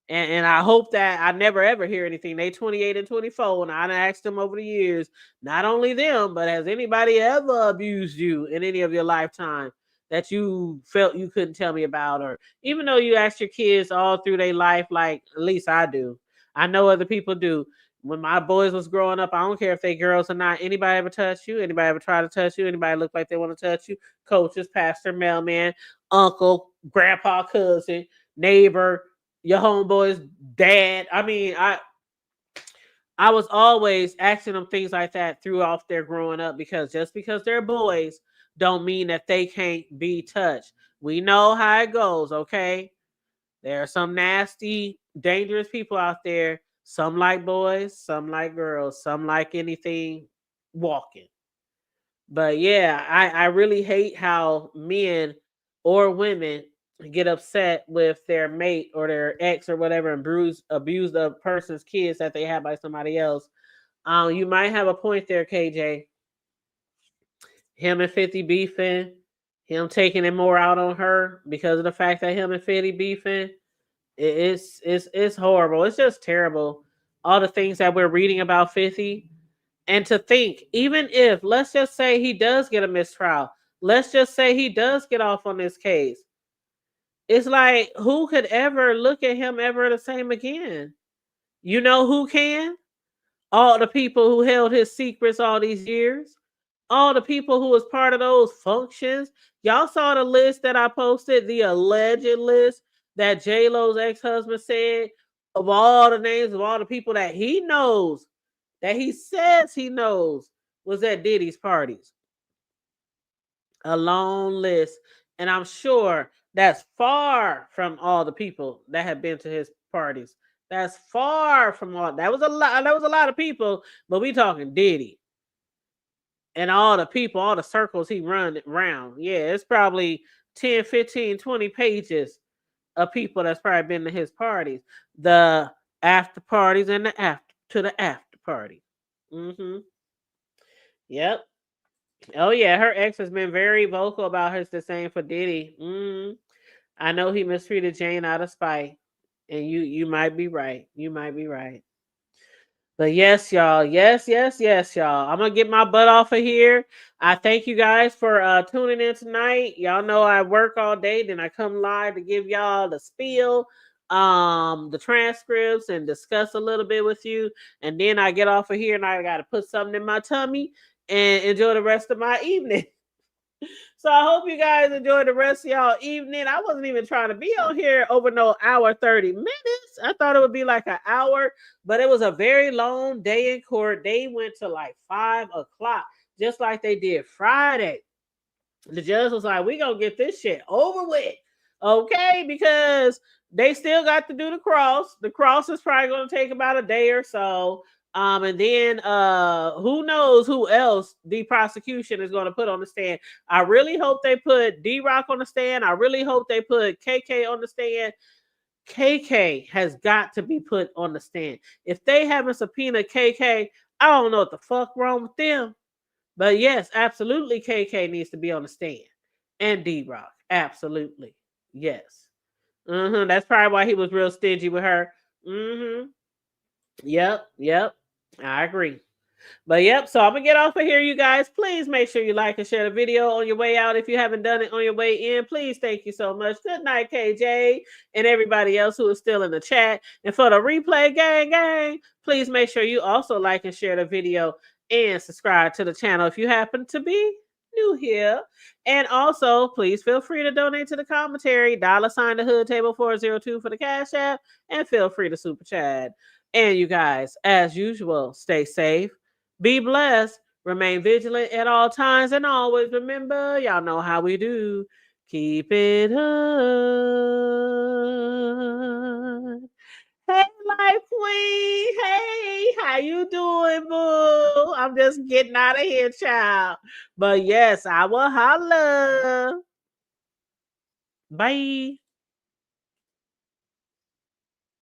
And I hope that I never ever hear anything. They 28 and 24, and I asked them over the years, not only them, but has anybody ever abused you in any of your lifetime that you felt you couldn't tell me about? Or even though you ask your kids all through their life, like at least I do. I know other people do. When my boys was growing up, I don't care if they girls or not. Anybody ever touch you? Anybody ever try to touch you? Anybody look like they want to touch you? Coaches, pastor, mailman, uncle, grandpa, cousin, neighbor, your homeboy's dad. I mean, I was always asking them things like that throughout their growing up, because just because they're boys don't mean that they can't be touched. We know how it goes, okay? There are some nasty, dangerous people out there. Some like boys, some like girls, some like anything walking. But yeah, I really hate how men or women get upset with their mate or their ex or whatever and abuse the person's kids that they have by somebody else. You might have a point there, KJ. Him and 50 beefing, him taking it more out on her because of the fact that him and 50 beefing. It's horrible. It's just terrible. All the things that we're reading about 50. And to think, even if, let's just say he does get a mistrial, let's just say he does get off on this case. It's like, who could ever look at him ever the same again? You know who can? All the people who held his secrets all these years. All the people who was part of those functions. Y'all saw the list that I posted, the alleged list that J-Lo's ex-husband said of all the names of all the people that he knows, that he says he knows, was at Diddy's parties. A long list. And I'm sure that's far from all the people that have been to his parties. That's far from all. That was a lot of people, but we talking Diddy. And all the people, all the circles he run around. Yeah, it's probably 10, 15, 20 pages of people that's probably been to his parties. The after parties and the after party. Mm-hmm. Yep. Oh yeah, her ex has been very vocal about his disdain for Diddy. I know he mistreated Jane out of spite, and you might be right. You might be right. But yes, y'all. Yes, y'all. I'm gonna get my butt off of here. I thank you guys for tuning in tonight. Y'all know I work all day, then I come live to give y'all the spiel, the transcripts, and discuss a little bit with you. And then I get off of here and I gotta put something in my tummy and enjoy the rest of my evening. So I hope you guys enjoy the rest of y'all evening. I wasn't even trying to be on here over no hour 30 minutes. I thought it would be like an hour, but it was a very long day in court. They went to like 5 o'clock, just like they did Friday. The judge was like, we gonna get this shit over with. Okay, because they still got to do the cross. The cross is probably gonna take about a day or so. And then who knows who else the prosecution is gonna put on the stand. I really hope they put D-Rock on the stand. I really hope they put KK on the stand. KK has got to be put on the stand. If they haven't subpoenaed KK, I don't know what the fuck wrong with them. But yes, absolutely, KK needs to be on the stand. And D-Rock, absolutely. Yes. That's probably why he was real stingy with her. Yep. I agree. But yep, so I'm gonna get off of here, you guys. Please make sure you like and share the video on your way out. If you haven't done it on your way in, please, thank you so much. Good night, KJ, and everybody else who is still in the chat. And for the replay gang, please make sure you also like and share the video and subscribe to the channel if you happen to be new here. And also, please feel free to donate to the commentary. $ the hood table 402 for the Cash App, and feel free to super chat. And you guys, as usual, stay safe. Be blessed. Remain vigilant at all times. And always remember, y'all know how we do. Keep it hood. Hey, Life Queen. Hey, how you doing, boo? I'm just getting out of here, child. But yes, I will holla. Bye.